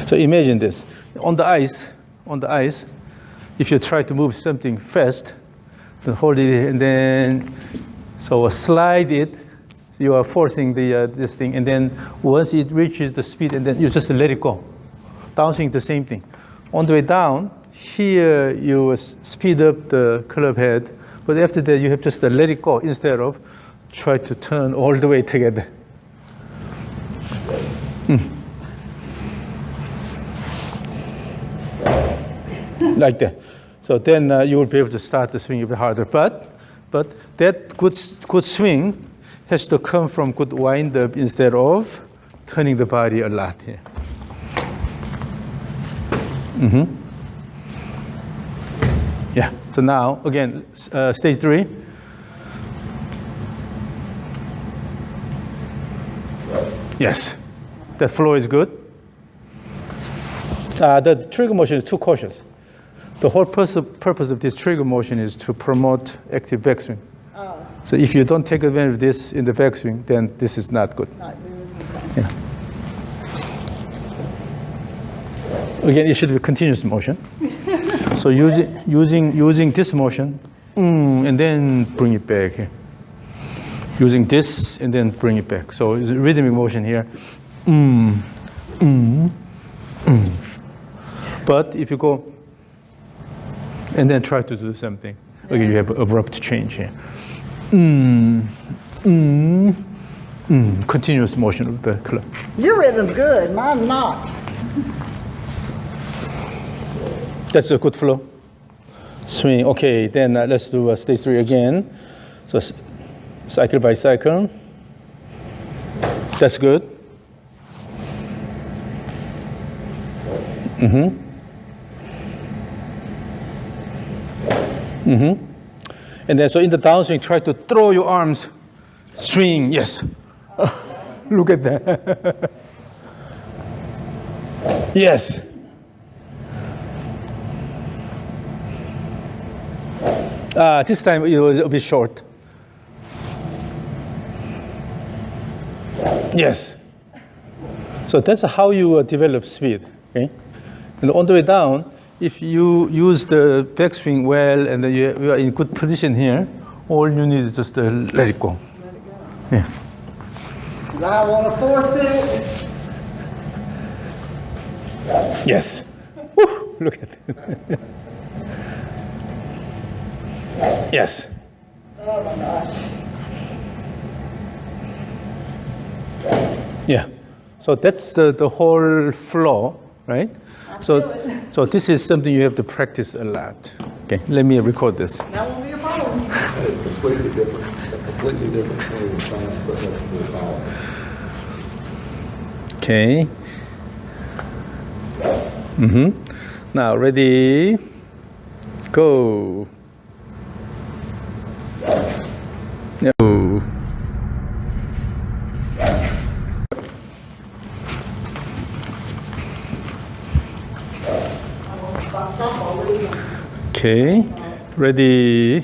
So imagine this. On the ice, if you try to move something fast, then hold it and then slide it. You are forcing this thing, and then once it reaches the speed, and then you just let it go. Downswing, the same thing. On the way down, here you speed up the club head, but after that you have just to let it go instead of try to turn all the way together. Like that. So then you will be able to start the swing a bit harder. But that good swing has to come from good wind up instead of turning the body a lot here. Yeah. So now again, stage 3. Yes, that flow is good. The trigger motion is too cautious. The whole purpose of this trigger motion is to promote active backswing. Oh. So if you don't take advantage of this in the backswing, then this is not good. Not good. Okay. Yeah. Again, it should be continuous motion. So using this motion, and then bring it back here. Using this and then bring it back. So it's a rhythmic motion here. But if you go and then try to do something, again, you have abrupt change here. Continuous motion of the club. Your rhythm's good, mine's not. That's a good flow. Swing. Okay, then let's do stage 3 again. So cycle by cycle. That's good. And then so in the downswing, try to throw your arms, swing. Yes. Look at that. Yes. This time it was a bit short. Yes. So that's how you develop speed. Okay. And on the way down, if you use the backswing well and then you are in good position here, all you need is just let it go. Let it go. Yeah. I want to force it. Yes. Woo, look at it. Yes. Oh my gosh. Yeah. So that's the whole flow, right? So this is something you have to practice a lot. Okay, let me record this. That won't be a problem. That is completely different. A completely different swing of science, but that's the power. Okay. Now ready, go. Go. Okay, ready.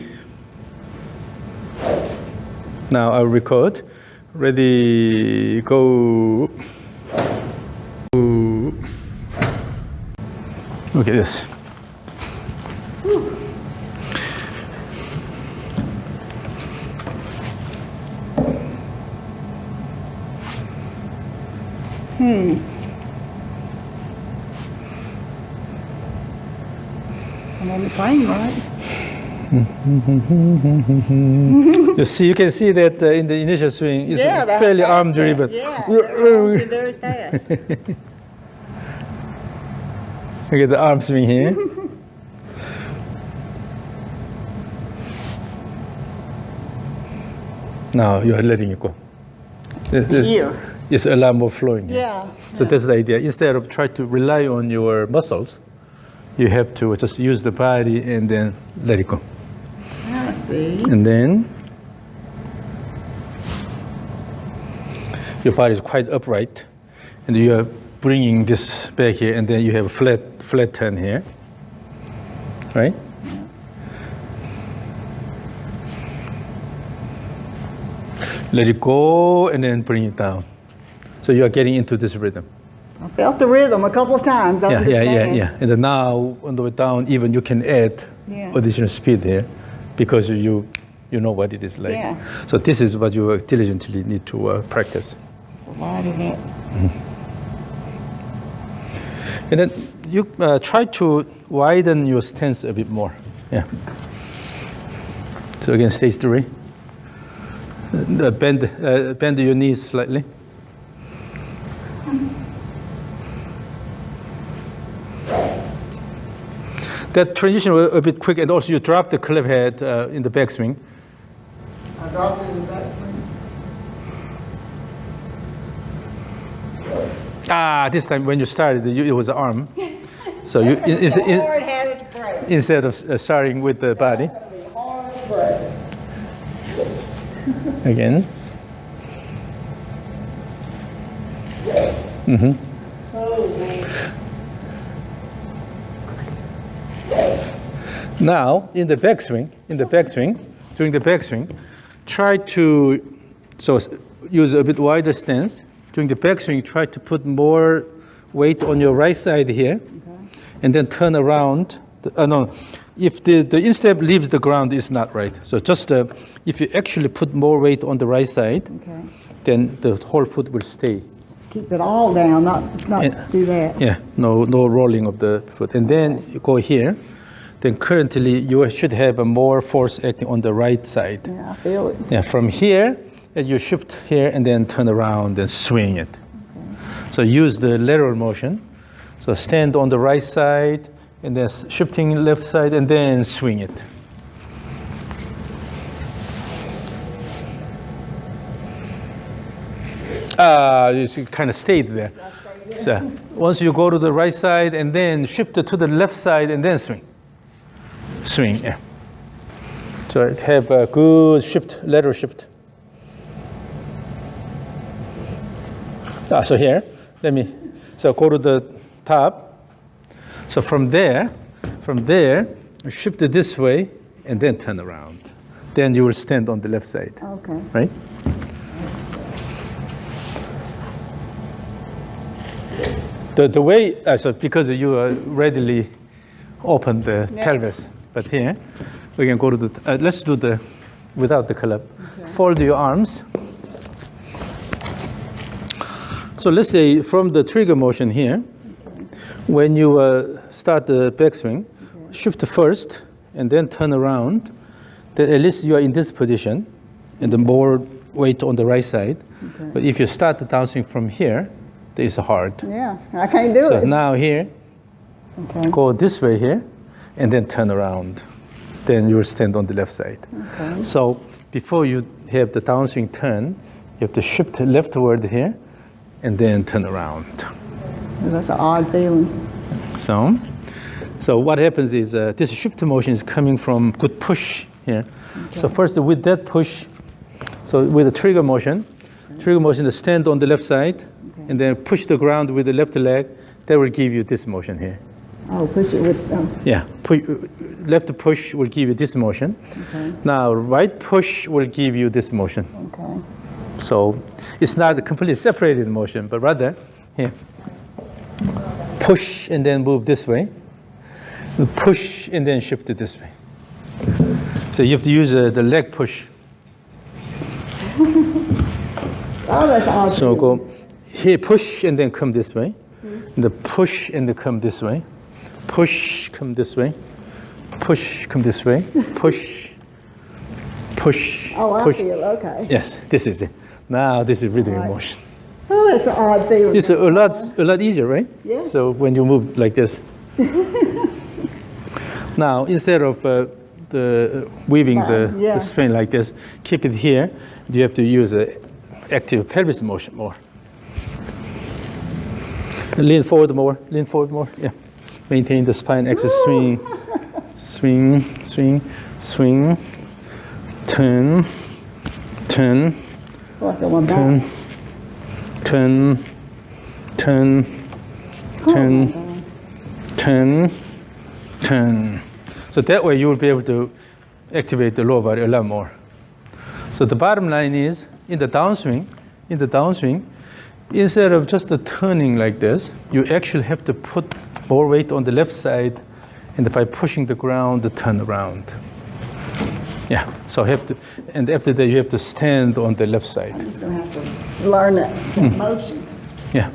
Now I'll record. Ready, go. Look at this. I'm on the plane, right? You see, you can see that in the initial swing, it's fairly arm driven. Yeah, they're very fast. Look at the arm swing here. Now you are letting it go. It's a lot more flowing here. Yeah. So that's the idea. Instead of try to rely on your muscles, you have to just use the body and then let it go. I see. And then your body is quite upright, and you are bringing this back here, and then you have a flat turn here, right? Let it go, and then bring it down. So you are getting into this rhythm. I felt the rhythm a couple of times. I understand. Yeah. And then now, on the way down, even you can add additional speed here, because you know what it is like. Yeah. So this is what you diligently need to practice. So widen it. And then you try to widen your stance a bit more. Yeah. So again, stage 3. Bend your knees slightly. That transition was a bit quick, and also you drop the club head in the backswing. I dropped it in the backswing. This time when you started, it was the arm. So you instead of starting with the body. Again. Now, in the backswing, during the backswing, try to use a bit wider stance. During the backswing, try to put more weight on your right side here, and then turn around. If the instep leaves the ground, it's not right. So just if you actually put more weight on the right side, then the whole foot will stay. Keep it all down, not do that. Yeah, no rolling of the foot. And then you go here. Then currently you should have a more force acting on the right side. Yeah, I feel it. Yeah, from here, you shift here and then turn around and swing it. So use the lateral motion. So stand on the right side and then shifting left side and then swing it. You kind of stayed there. So once you go to the right side and then shift it to the left side and then swing. Swing, yeah. So have a good shift, lateral shift. So here, so go to the top. So from there, shift it this way and then turn around. Then you will stand on the left side. Okay. Right? The way, so because you readily open the pelvis. But here, we can go to the, let's do the, without the club. Fold your arms. So let's say from the trigger motion here, when you start the backswing, shift first and then turn around, then at least you are in this position and the more weight on the right side. But if you start the downswing from here, then it's hard. Yeah, I can't do it. So now here, go this way here, and then turn around. Then you will stand on the left side. So before you have the downswing turn, you have to shift leftward here, and then turn around. That's an odd feeling. So what happens is this shift motion is coming from good push here. So first with that push, so with the trigger motion to stand on the left side, and then push the ground with the left leg, that will give you this motion here. Oh, push it with... Yeah, left push will give you this motion. Now, right push will give you this motion. So it's not a completely separated motion, but rather, here, push and then move this way. Push and then shift it this way. So you have to use the leg push. Oh, that's awesome. So go here, push and then come this way. And the push and then come this way. Push, come this way. push, come this way, push, push, Oh, I push. feel, okay. Yes, this is it. Now this is rhythm Right. motion. Oh, that's an odd feeling. It's a lot easier, right? Yeah. So when you move like this. Now, instead of weaving the Yeah. spine like this, keep it here. You have to use active pelvis motion more. Lean forward more, lean forward more. Yeah. Maintain the spine axis, swing, swing, swing, swing, turn, turn, Oh, I feel one turn, back. turn, turn, turn, turn, turn. So that way you will be able to activate the lower body a lot more. So the bottom line is, in the downswing, instead of just turning like this, you actually have to put more weight on the left side, and by pushing the ground, turn around. Yeah, so you have to, and after that you have to stand on the left side. I'm just going to have to learn that motion. Yeah,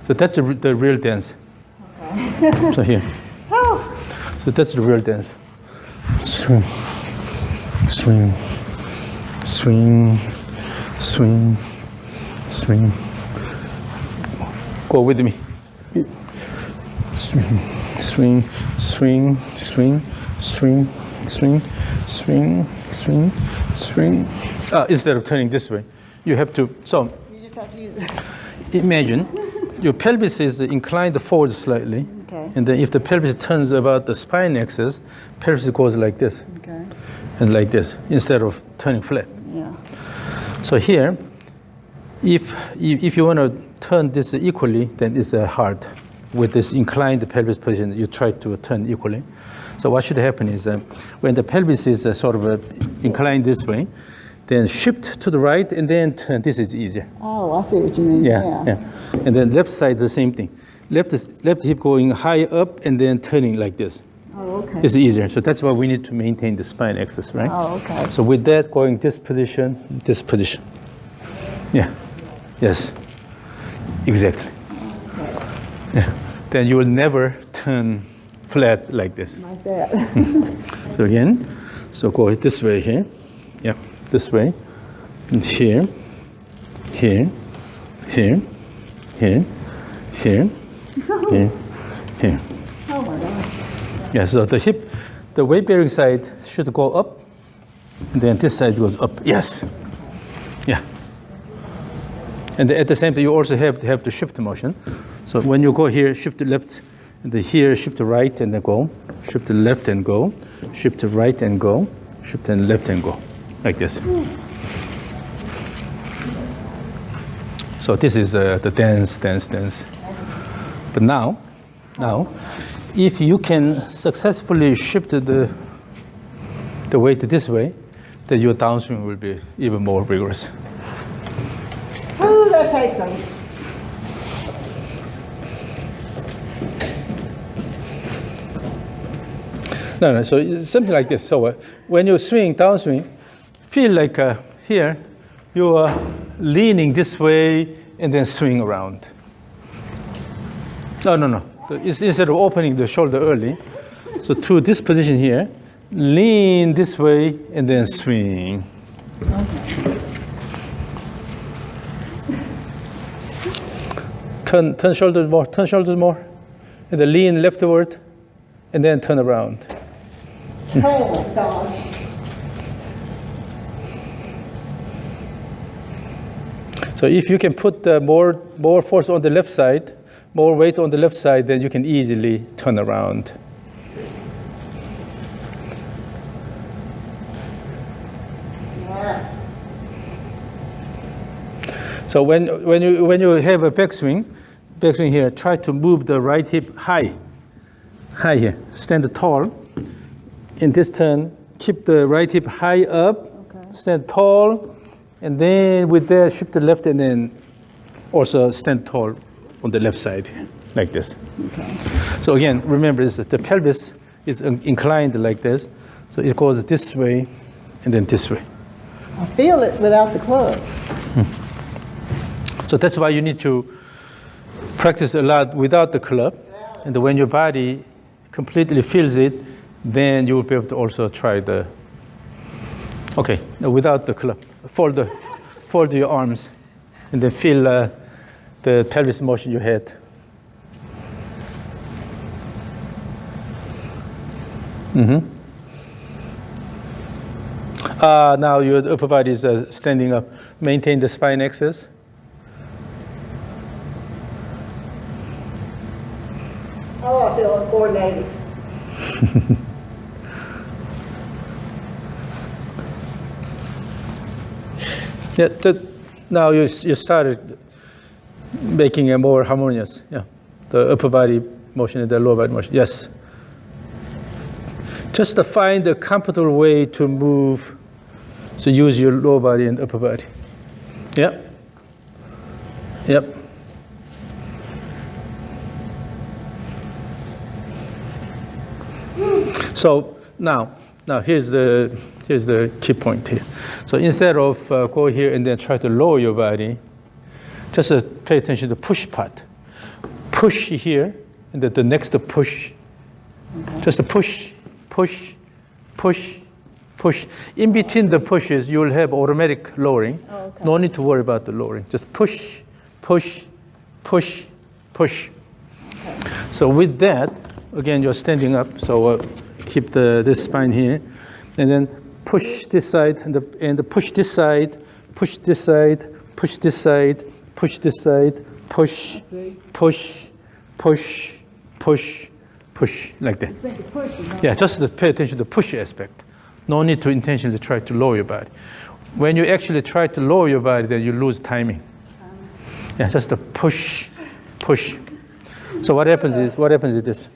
so that's the real dance. Okay. So here, Oh, so that's the real dance. Swing, swing, swing, swing, swing. Go with me. Swing, swing, swing, swing, swing, swing, swing, swing, swing. Instead of turning this way, you have to. So you just have to use it. imagine your pelvis is inclined forward slightly, Okay. and then if the pelvis turns about the spine axis, pelvis goes like this Okay. and like this instead of turning flat. Yeah. So here, if you want to turn this equally, then it's hard. With this inclined pelvis position, you try to turn equally. So what should happen is when the pelvis is sort of inclined this way, then shift to the right and then turn. This is easier. Oh, I see what you mean. Yeah. And then left side, the same thing. Left hip going high up and then turning like this. Oh, okay. It's easier. So that's why we need to maintain the spine axis, right? Oh, okay. So with that, going this position. Yeah. Yes. Exactly. Yeah. Then you will never turn flat like this. Like that. So again, so go this way here. Yeah. This way. And here. Here. Here. Here. Here. Here. Here. Oh my gosh. Yeah, so the hip, the weight bearing side should go up, and then this side goes up. Yes. Yeah. And at the same time, you also have to shift the motion. So when you go here, shift to left, and then here, shift to right and then go. Shift to left and go. Shift to right and go. Shift to left and go. Like this. So this is the dance. But now, if you can successfully shift the weight this way, then your downswing will be even more vigorous. Oh, that takes some. No, so it's something like this. So when you swing, downswing, feel like here, you are leaning this way and then swing around. No. Instead of opening the shoulder early, so to this position here, lean this way and then swing. Turn shoulders more, and then lean leftward, and then turn around. Oh my gosh. So if you can put more force on the left side, more weight on the left side, then you can easily turn around. Yeah. So when you have a backswing here, try to move the right hip high here. Stand tall. In this turn, keep the right hip high up. Okay. Stand tall, and then with that, shift to the left, and then also stand tall on the left side, like this. Okay. So again, remember, the pelvis is inclined like this, so it goes this way, and then this way. I feel it without the club. So that's why you need to practice a lot without the club, and when your body completely feels it, then you will be able to also try the, okay, without the club. Fold your arms, and then feel the pelvis motion you had. Now your upper body is standing up. Maintain the spine axis. Oh, I feel uncoordinated. Yeah, now you started making it more harmonious. Yeah, the upper body motion and the lower body motion. Yes. Just to find a comfortable way to move, so use your lower body and upper body. Yep. Yep. So now here's the key point here. So instead of go here and then try to lower your body, just pay attention to the push part. Push here, and then the next push. Okay. Just a push, push, push, push. In between the pushes, you will have automatic lowering. Oh, okay. No need to worry about the lowering. Just push, push, push, push. Okay. So with that, again, you're standing up. So keep this spine here, and then push this side, and push this side, push this side, push this side, push this side, push, push, push, push, push, like that. Yeah, just to pay attention to the push aspect. No need to intentionally try to lower your body. When you actually try to lower your body, then you lose timing. Yeah, just the push, push. So what happens is this: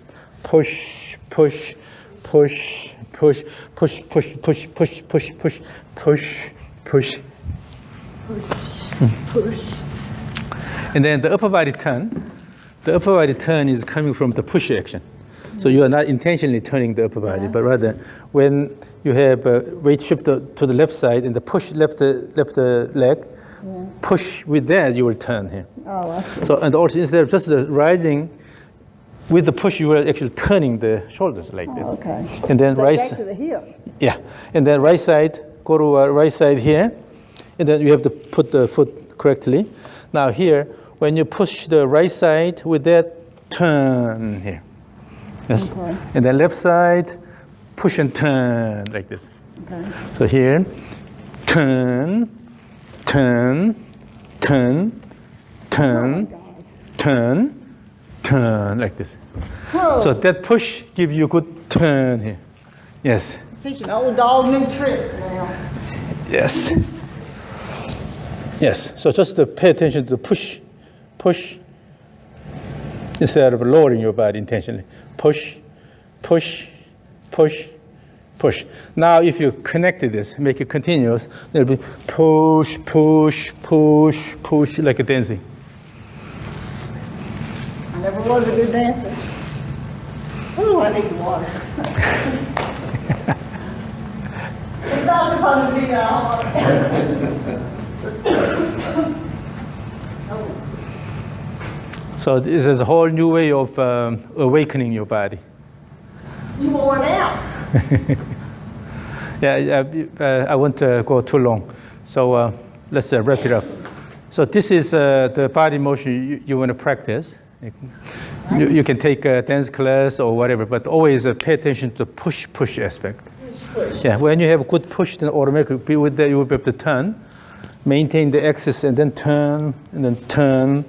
push, push, push, push, push, push, push, push, push, push, push, push, push. And then the upper body turn. The upper body turn is coming from the push action. So you are not intentionally turning the upper body, but rather when you have weight shift to the left side and the push left leg, push with that you will turn here. Oh, I see. So and also instead of just rising with the push, you are actually turning the shoulders like this. Okay. And then right back to the hip. Yeah, and then right side, go to right side here, and then you have to put the foot correctly. Now here, when you push the right side with that, turn here. Yes. Okay. And then left side, push and turn like this. Okay. So here, turn, turn, turn, turn, turn, turn like this. Whoa. So that push gives you a good turn here. Yes. Teaching old dog new tricks now. Yes. Yes. So just to pay attention to the push, push, instead of lowering your body intentionally. Push, push, push, push. Now if you connected this, make it continuous, there'll be push, push, push, push, like a dancing. I never was a good dancer. Ooh, I need some water. It's not supposed to be that. So this is a whole new way of awakening your body. You wore it out. Yeah, I won't go too long. So let's wrap it up. So this is the body motion you want to practice. You can take a dance class or whatever, but always pay attention to the push aspect. Push. Yeah, when you have a good push, then automatically with that you will be able to turn, maintain the axis, and then turn, and then turn,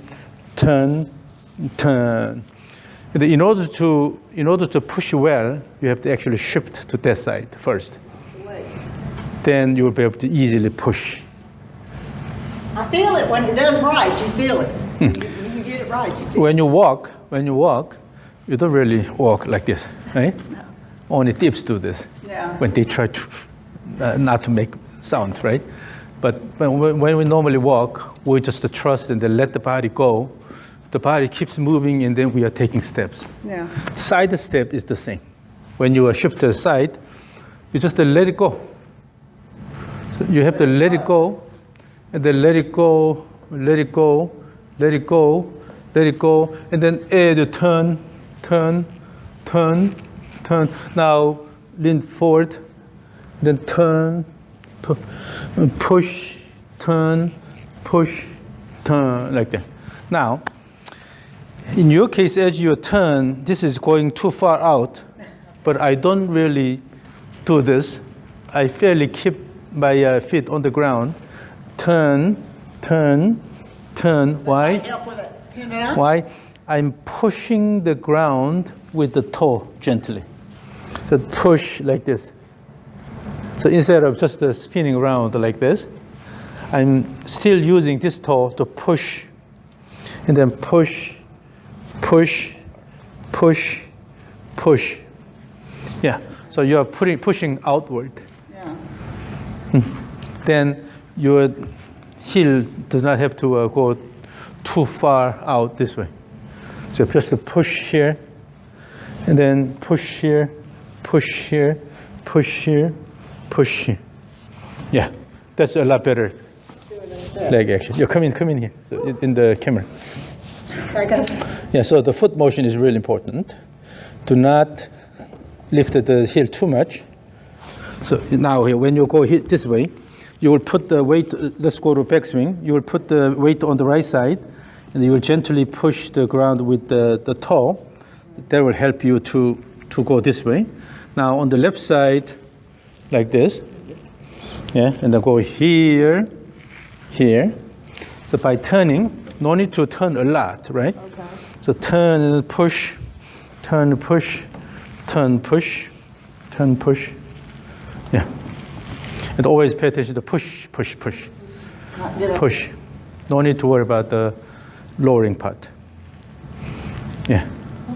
turn, turn. In order to push well, you have to actually shift to that side first. Then you will be able to easily push. I feel it when it does right. You feel it. When you get it right, you feel it. When you walk, you don't really walk like this, right? No. Only tips do this. Yeah. When they try to not to make sound, right? But when we normally walk, we just trust and then let the body go. The body keeps moving, and then we are taking steps. Yeah. Side step is the same. When you shift to the side, you just let it go. So you have to let it go, and then let it go, let it go, let it go, let it go, and then add a turn, turn, turn, turn. Now lean forward, then turn, push, turn, push, turn, like that. Now, in your case, as you turn, this is going too far out, but I don't really do this. I fairly keep my feet on the ground. Turn, turn, turn. Why? Help with it. Tendonitis? Why? I'm pushing the ground with the toe gently. So push like this. So instead of just spinning around like this, I'm still using this toe to push, and then push, push, push, push. Yeah. So you are pushing outward. Yeah. Then your heel does not have to go too far out this way. So just to push here, and then push here, push here, push here, push here. Yeah, that's a lot better leg action. You come in here, in the camera. Okay. Yeah, so the foot motion is really important. Do not lift the heel too much. So now here, when you go this way, you will put the weight, let's go to backswing. You will put the weight on the right side, and you will gently push the ground with the toe. That will help you to go this way. Now on the left side, like this. Yeah, and then go here, here. So by turning, no need to turn a lot, right? Okay. So turn and push, turn, push, turn, push, turn, push. Yeah. And always pay attention to push, push, push. Push. No need to worry about the lowering part. Yeah.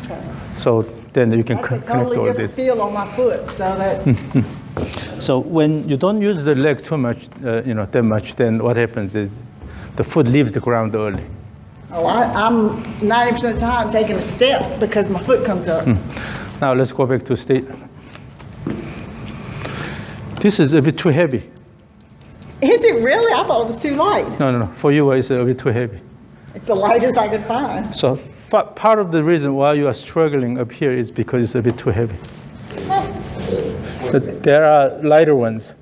Okay. So then you can That's a connect totally all different this. feel on my foot, so that So when you don't use the leg too much, that much, then what happens is the foot leaves the ground early. I'm 90% of the time taking a step because my foot comes up. Now let's go back to state. This is a bit too heavy. Is it really? I thought it was too light. No. For you, it's a bit too heavy. It's the lightest I could find. So part of the reason why you are struggling up here is because it's a bit too heavy. But there are lighter ones.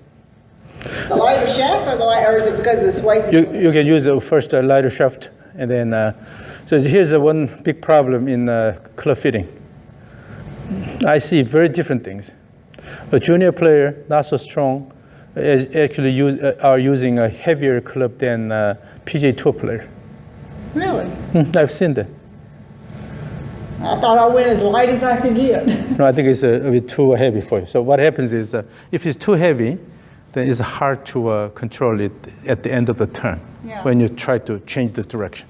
The lighter shaft or is it because of this weight? You can use first a lighter shaft, and then, so here's one big problem in club fitting. I see very different things. A junior player, not so strong, actually are using a heavier club than a PGA Tour player. Really? I've seen that. I thought I went as light as I could get. No, I think it's a bit too heavy for you. So what happens is, if it's too heavy, then it's hard to control it at the end of the turn when you try to change the direction.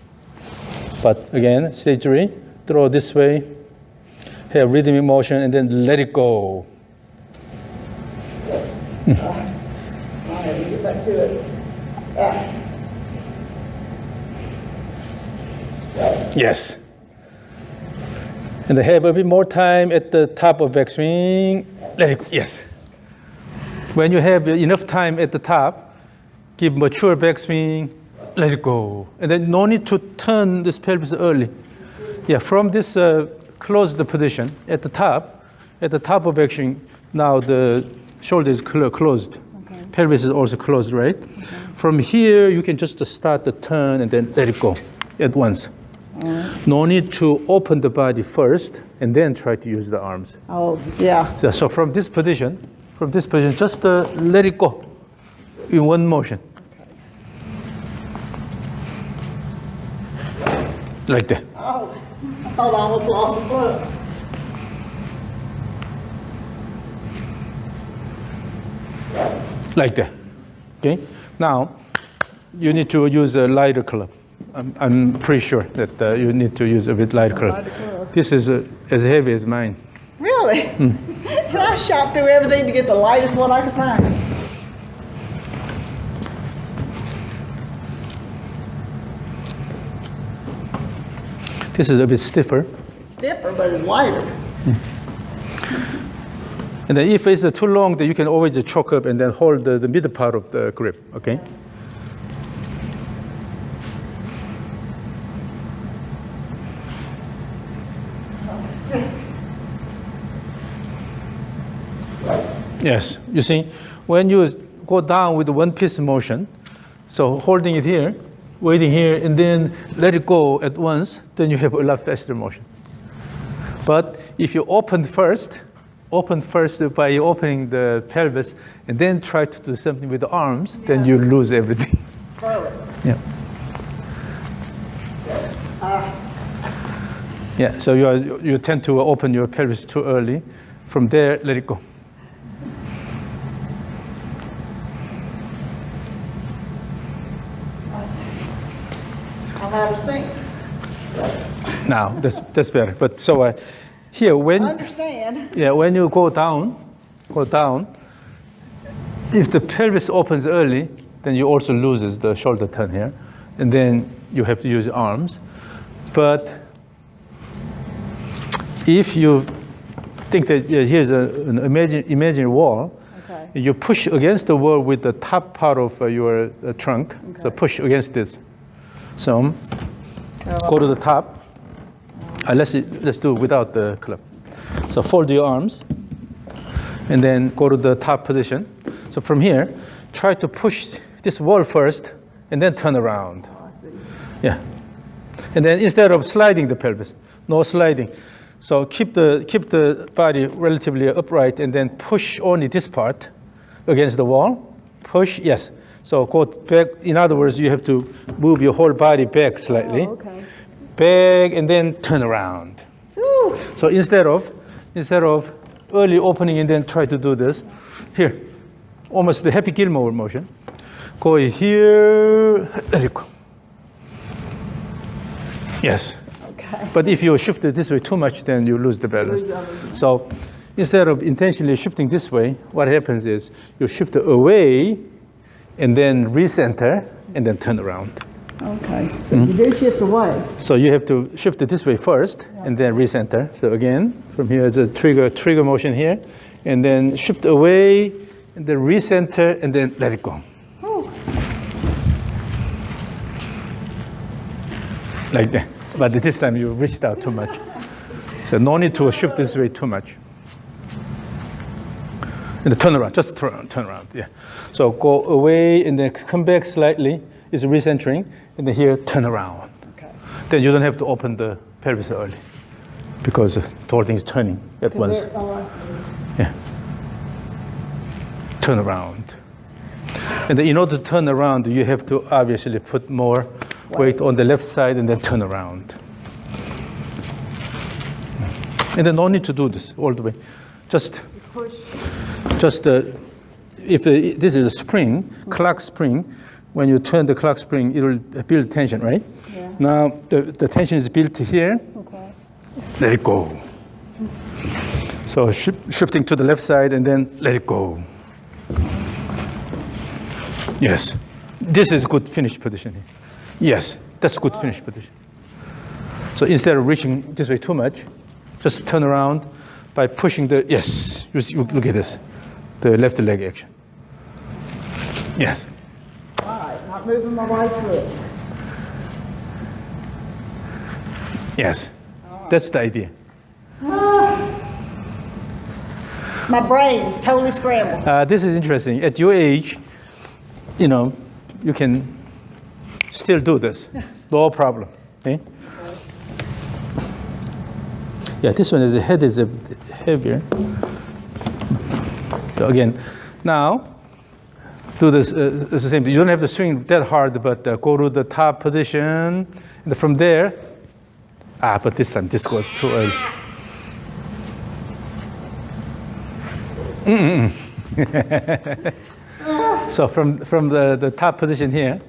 But again, stage 3, throw this way, have rhythmic motion, and then let it go. I have to get back to it. Yes. And have a bit more time at the top of backswing. Let it go. Yes. When you have enough time at the top, give mature backswing, let it go. And then no need to turn this pelvis early. Yeah, from this closed position at the top of backswing, now the shoulder is closed. Okay. Pelvis is also closed, right? Okay. From here, you can just start the turn and then let it go at once. No need to open the body first and then try to use the arms. Oh, yeah. So from this position, just let it go in one motion. Like that. Oh, I thought I almost lost a foot. Like that. Okay? Now, you need to use a lighter club. I'm pretty sure that you need to use a bit lighter club. This is as heavy as mine. Really? And I shot through everything to get the lightest one I could find. This is a bit stiffer. It's stiffer, but it's lighter. And then if it's too long, then you can always choke up and then hold the middle part of the grip, okay? Yes, you see, when you go down with the one piece motion, so holding it here, waiting here, and then let it go at once, then you have a lot faster motion. But if you open first by opening the pelvis, and then try to do something with the arms, then you lose everything. Yeah. Yeah, so you tend to open your pelvis too early. From there, let it go. I'm out of sync. Now, that's better. But so here, when you go down, if the pelvis opens early, then you also loses the shoulder turn here, and then you have to use arms. But if you think that here's an imaginary wall, you push against the wall with the top part of your trunk. So push against this. So go to the top. Let's do it without the club. So fold your arms, and then go to the top position. So from here, try to push this wall first, and then turn around. Yeah. And then instead of sliding the pelvis, no sliding. So keep the body relatively upright, and then push only this part against the wall. Push, yes. So go back. In other words, you have to move your whole body back slightly. Oh, okay. Back, and then turn around. Woo. So instead of early opening and then try to do this, here, almost the Happy Gilmore motion. Go here, let it go. Yes. Okay. But if you shift it this way too much, then you lose the balance. So instead of intentionally shifting this way, what happens is you shift away and then recenter and then turn around. Okay. So you do shift away. So you have to shift it this way first and then recenter. So again, from here is a trigger motion here, and then shift away and then recenter and then let it go. Like that. But this time you reached out too much. So no need to shift this way too much. And turn around, just turn around, yeah. So go away and then come back slightly, is recentering, and then here, turn around. Okay. Then you don't have to open the pelvis early, because the whole thing is turning at once. Yeah. Turn around. And then in order to turn around, you have to obviously put more weight on the left side and then turn around. And then no need to do this all the way. Just push. If this is a spring, clock spring, when you turn the clock spring, it will build tension, right? Yeah. Now the tension is built here. Okay. Let it go. So shifting to the left side and then let it go. Yes. This is good finish position here. Yes, that's good finish position. So instead of reaching this way too much, just turn around by pushing the, yes, you look at this, the left leg action. Yes. All right, not moving my right foot. Yes, that's the idea. My brain's totally scrambled. This is interesting. At your age, you know, you can still do this, no problem. Okay? Yeah, this one is the head is a bit heavier. So again, now do this. It's the same thing. You don't have to swing that hard, but go to the top position, and from there. But this time this goes too early. So from the top position here,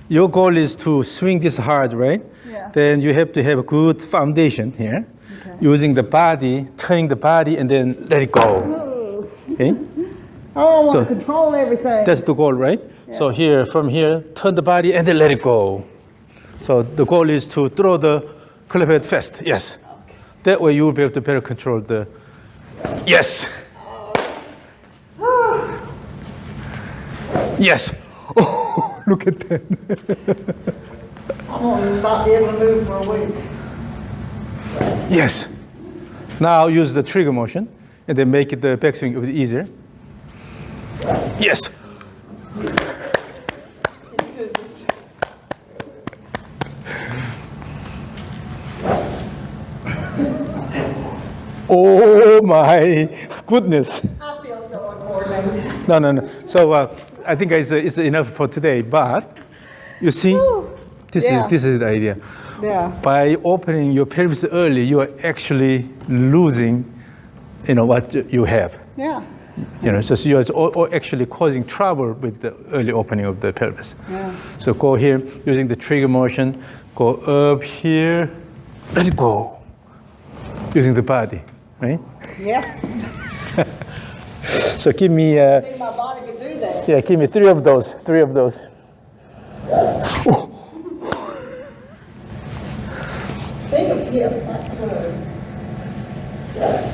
your goal is to swing this hard, right? Yeah. Then you have to have a good foundation here, using the body, turning the body, and then let it go. Okay? Oh, I want to control everything. That's the goal, right? Yeah. So here, from here, turn the body and then let it go. So the goal is to throw the club head fast. Yes. Okay. That way you will be able to better control the. Yes. Yes. Oh, look at that. I'm going to not be able to move for a week. Yes. Now use the trigger motion and then make it the backswing a bit easier. Yes. Oh my goodness. I feel so uncoordinated. No. So I think it's enough for today. But you see, this is the idea. Yeah. By opening your pelvis early, you are actually losing, what you have. Yeah. So you're actually causing trouble with the early opening of the pelvis. Yeah. So go here using the trigger motion. Go up here. Let it go. Using the body, right? Yeah. So give me. I think my body could do that. Yeah, give me 3 of those. 3 of those. Oh. Think of hips like good.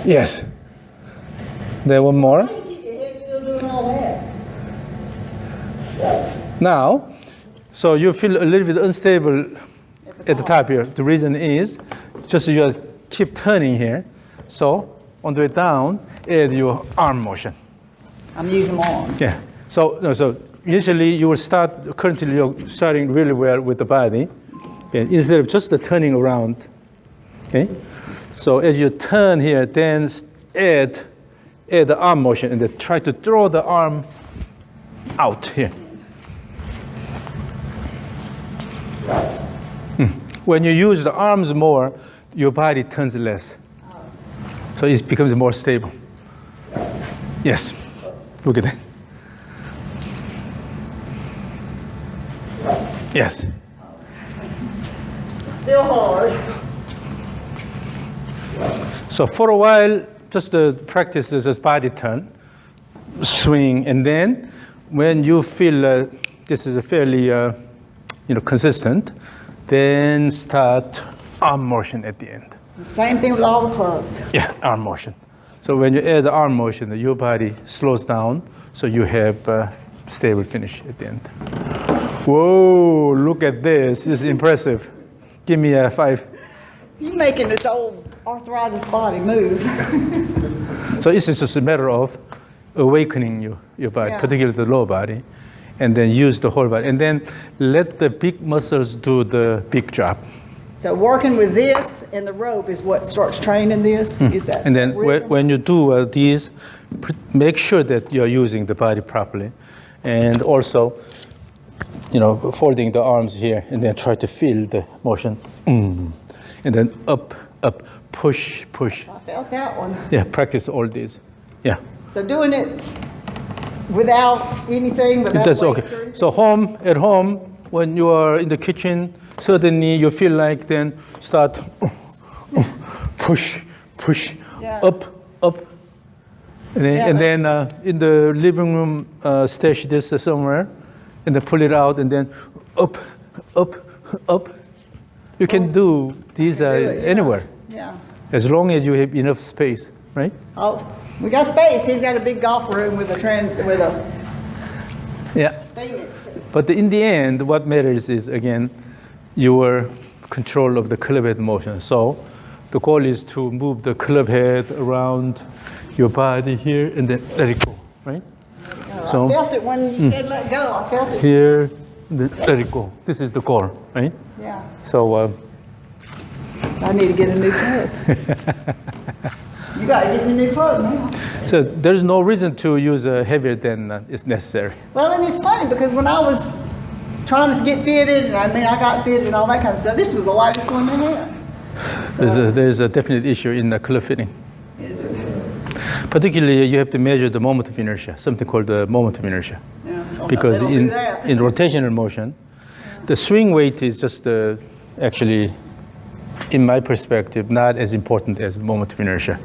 Yes. Then one more. How do you keep your head still doing all that? Now, so you feel a little bit unstable at the top here. The reason is just you keep turning here. So on the way down, add your arm motion. I'm using my arms. Yeah. So usually you will start. Currently, you're starting really well with the body. Okay. Instead of just the turning around. Okay. So as you turn here, then add the arm motion, and then try to throw the arm out here. When you use the arms more, your body turns less. So it becomes more stable. Yes. Look at that. Yes. Still hard. So for a while, just practice this body turn, swing, and then when you feel this is a fairly consistent, then start arm motion at the end. Same thing with all the clubs. Yeah, arm motion. So when you add the arm motion, your body slows down, so you have a stable finish at the end. Whoa, look at this. This is impressive. Give me a 5. You're making this old arthritis body move. So it's just a matter of awakening your body, particularly the lower body, and then use the whole body. And then let the big muscles do the big job. So working with this and the rope is what starts training this to get that. And then when you do these, make sure that you're using the body properly. And also, folding the arms here, and then try to feel the motion. And then up, push. I felt that one. Yeah, practice all these. Yeah. So doing it without anything, without That's weights okay. or anything? So at home, when you are in the kitchen, suddenly you feel like then start push, Yeah. up. And then in the living room, stash this somewhere, and then pull it out, and then up. You can do these anywhere, Yeah. as long as you have enough space, right? Oh, we got space. He's got a big golf room with a Yeah. thing. But in the end, what matters is, again, your control of the club head motion. So the goal is to move the club head around your body here, and then let it go, right? I felt it when you said let go. I felt it. Here, then let it go. This is the goal, right? Yeah. So So I need to get a new club. You got to get me a new club now. so there's no reason to use heavier than is necessary. Well, and it's funny because when I was trying to get fitted, and I got fitted and all that kind of stuff, this was the lightest one they had. There's a definite issue in the club fitting. Particularly, you have to measure the moment of inertia, something called the moment of inertia. Yeah. Because They don't in do that. rotational motion, the swing weight is just actually, in my perspective, not as important as the moment of inertia.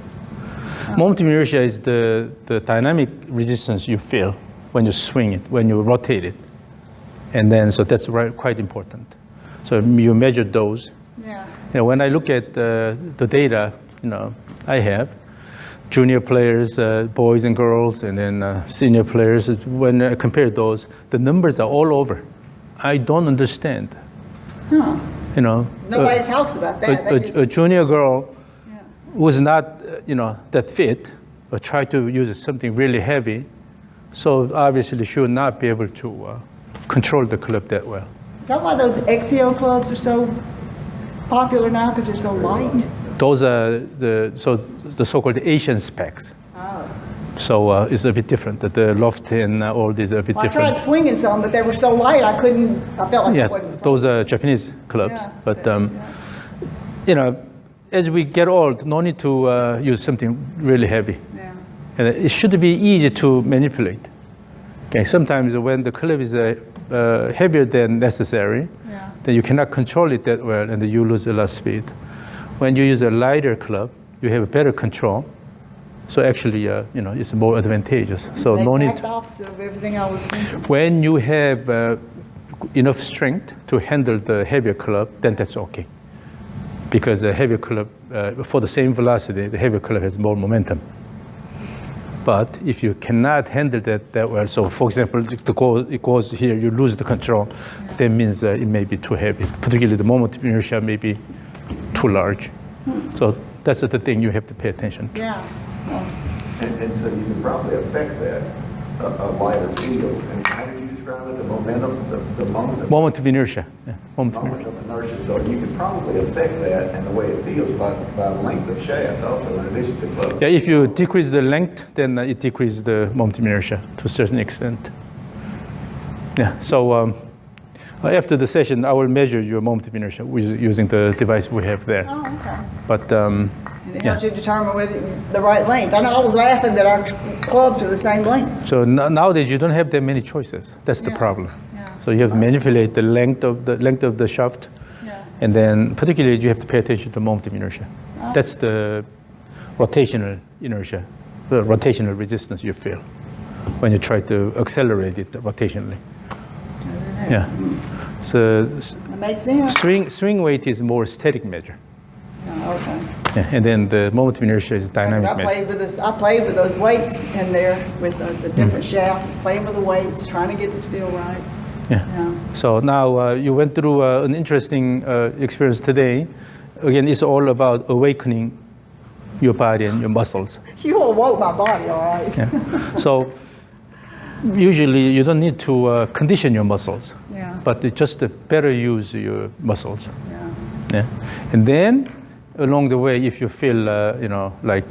Moment of inertia is the dynamic resistance you feel when you swing it, when you rotate it. And then, so that's quite important. So you measure those. Yeah. When I look at the data, I have, junior players, boys and girls, and then senior players, when I compare those, the numbers are all over. I don't understand. Huh. Nobody talks about that. A junior girl who's not, that fit, or try to use something really heavy, So obviously you should not be able to control the club that well. Is that why those XCO clubs are so popular now, because they're so light? Those are the so-called Asian specs. Oh. So it's a bit different. The loft and all these are a bit Well, I different. tried swinging some, but they were so light I felt like Yeah, it wasn't. those are Japanese clubs. Yeah, But that is, you know, as we get old, no need to use something really heavy. yeah. And it should be easy to manipulate. Okay, sometimes when the club is heavier than necessary, Yeah. then you cannot control it that well, and then you lose a lot of speed. When you use a lighter club, you have a better control. So actually, you know, it's more advantageous. So no need. Exact opposite of everything I was thinking. When you have enough strength to handle the heavier club, then that's okay. Because the heavier club, for the same velocity, the heavier club has more momentum. But if you cannot handle that well, so for example, it goes here, you lose the control, that means it may be too heavy. Particularly the moment of inertia may be too large. So that's the thing you have to pay attention to. Yeah. Well, And so you can probably affect that, a lighter field. And how did you describe it? The momentum, the Moment of inertia. Yeah, moment of inertia. moment of inertia. So you can probably affect that and the way it feels by length of shaft also, in addition to club. Yeah, if you decrease the length, then it decreases the moment of inertia to a certain extent. Yeah, so after the session, I will measure your moment of inertia using the device we have there. oh, okay. But And it helps you determine whether the right length. I know I was laughing that our clubs are the same length. so nowadays you don't have that many choices. That's the Yeah, problem. yeah. So you have to manipulate the length of the shaft, Yeah. and then particularly you have to pay attention to the moment of inertia. Oh. That's the rotational inertia, the rotational resistance you feel when you try to accelerate it rotationally. Yeah. So That makes sense. swing weight is more static measure. Oh, okay. Yeah, and then the moment of inertia is dynamic I measure. played with those weights in there with the different shafts, playing with the weights, trying to get it to feel right. Yeah. Yeah. So now you went through an interesting experience today. Again, it's all about awakening your body and your muscles. You awoke my body, all right. Yeah. So usually you don't need to condition your muscles, Yeah. but just to better use your muscles. Yeah. Yeah. And then along the way, if you feel, you know, like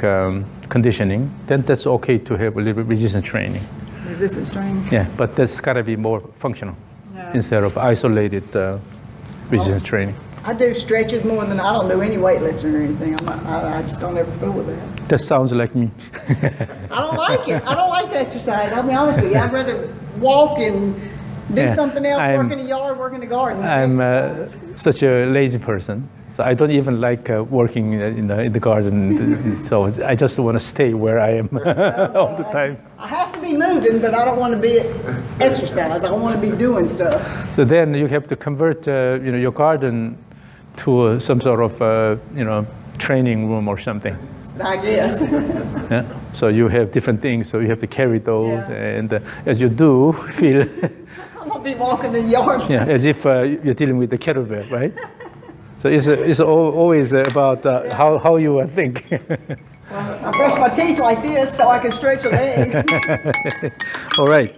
conditioning, then that's okay to have a little bit resistance training. Resistance training. Yeah, but that's got to be more functional Yeah. instead of isolated resistance training. I do stretches more than I don't do any weightlifting or anything. I just don't ever fool with that. That sounds like me. I don't like it. I don't like to exercise. I'll be honest with you. I'd rather walk and do Yeah, something else, I'm- work in the yard, work in the garden. than I'm exercise. such a lazy person, so I don't even like working in the garden. So I just want to stay where I am all the time. I have to be moving, but I don't want to be exercise. I want to be doing stuff. So then you have to convert, you know, your garden to some sort of, you know, training room or something. I guess. Yeah. So you have different things, so you have to carry those, Yeah. and as you do, feel, I'm gonna be walking in the yard. yeah, as if you're dealing with the kettlebell, right? So it's always about how you think. I brush my teeth like this so I can stretch a leg. All right.